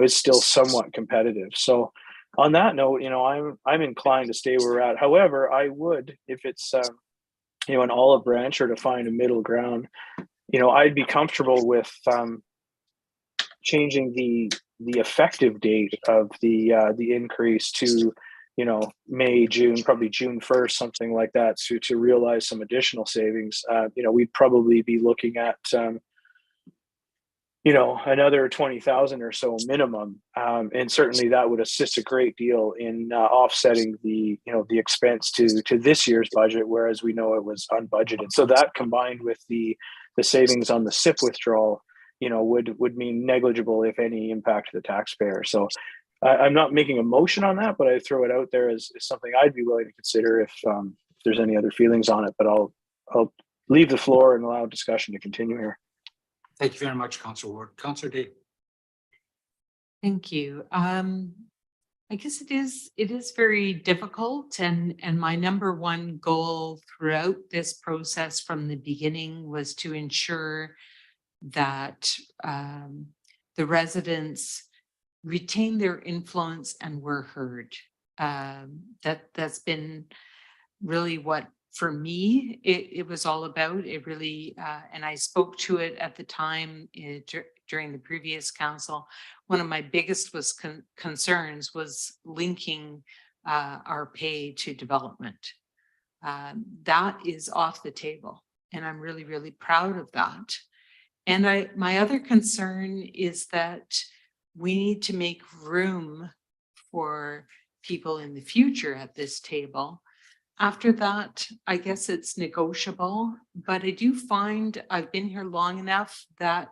Is still somewhat competitive. So on that note, I'm inclined to stay where we're at. However, I would, if it's an olive branch or to find a middle ground, I'd be comfortable with changing the effective date of the increase to May, June, probably June 1st, something like that, to realize some additional savings. We'd probably be looking at another 20,000 or so minimum. And certainly that would assist a great deal in offsetting the expense to this year's budget, whereas we know it was unbudgeted. So that combined with the savings on the SIP withdrawal, would mean negligible, if any, impact to the taxpayer. So I'm not making a motion on that, but I throw it out there as something I'd be willing to consider if there's any other feelings on it, but I'll I'll leave the floor and allow discussion to continue here. Thank you very much, Councillor Ward. Councillor Day. Thank you. I guess it is very difficult, and my number one goal throughout this process from the beginning was to ensure that the residents retain their influence and were heard. That's been really what, for me, it was all about. It really, and I spoke to it at the time during the previous council. One of my biggest concerns was linking our pay to development. That is off the table, and I'm really, really proud of that. And my other concern is that we need to make room for people in the future at this table. After that, I guess it's negotiable, but I do find I've been here long enough that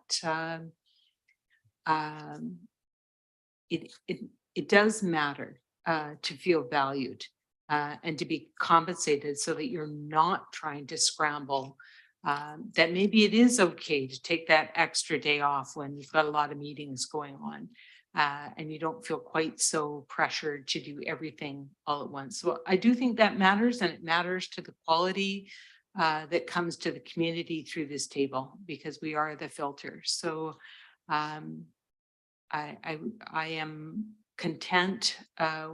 it does matter to feel valued and to be compensated so that you're not trying to scramble. That maybe it is okay to take that extra day off when you've got a lot of meetings going on. And you don't feel quite so pressured to do everything all at once. So I do think that matters, and it matters to the quality that comes to the community through this table, because we are the filter. So I am content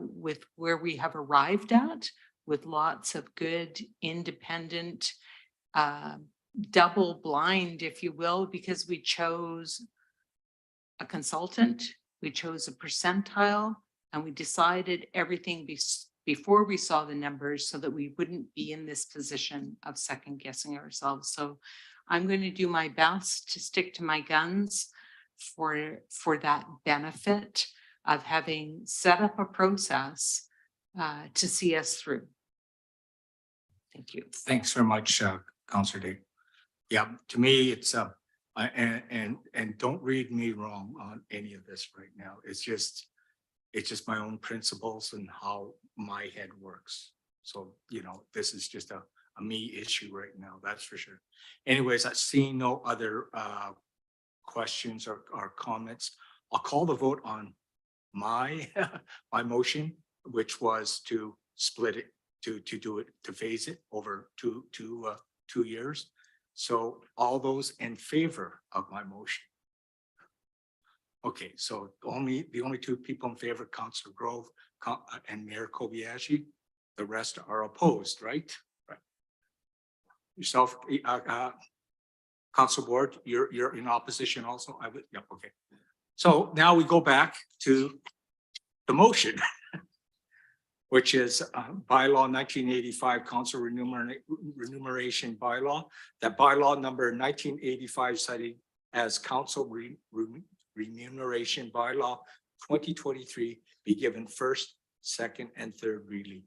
with where we have arrived at, with lots of good, independent, double blind, if you will, because we chose a consultant. We chose a percentile, and we decided everything before we saw the numbers so that we wouldn't be in this position of second guessing ourselves. So I'm going to do my best to stick to my guns for that benefit of having set up a process to see us through. Thank you. Thanks very much, Councillor Day. Yeah, to me, it's and don't read me wrong on any of this right now. It's just my own principles and how my head works. So, this is just a me issue right now, that's for sure. Anyways, I see no other questions or comments. I'll call the vote on my my motion, which was to split it, to phase it over two years. So all those in favor of my motion? Okay, so the only two people in favor, Councillor Grove and Mayor Kobayashi. The rest are opposed, right? Right. Yourself, Councillor Ward, you're in opposition also. I would, yeah, okay. So now we go back to the motion, which is bylaw 1985 council remuneration bylaw. That bylaw number 1985 cited as council remuneration bylaw 2023 be given first, second, and third reading.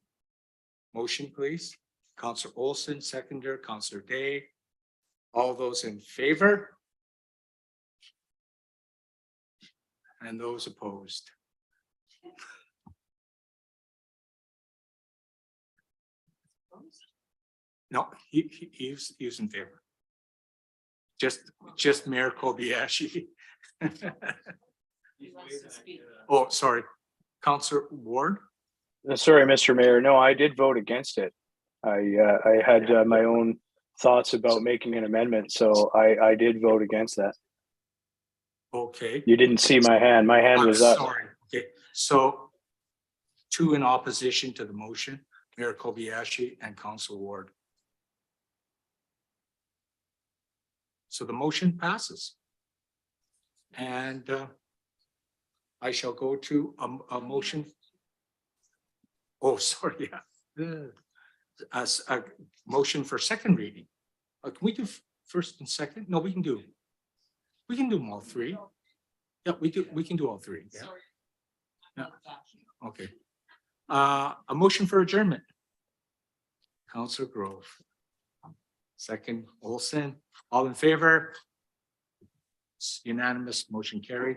Motion, please. Councillor Olson, seconder. Councillor Day. All those in favor? And those opposed? No, he was in favor. Just Mayor Kobayashi. Oh, sorry. Councillor Ward? Sorry, Mr. Mayor. No, I did vote against it. I had my own thoughts about making an amendment, so I did vote against that. Okay. You didn't see my hand. My hand was up. Sorry. Okay, so two in opposition to the motion, Mayor Kobayashi and Councillor Ward. So the motion passes. And I shall go to a motion. Oh, sorry, yeah. As a motion for second reading. Can we do first and second? No, we can do them all three. Yeah, we can do all three. Yeah. Yeah. Okay. A motion for adjournment. Councillor Grove. Second, Olson. All in favor? It's unanimous, motion carried.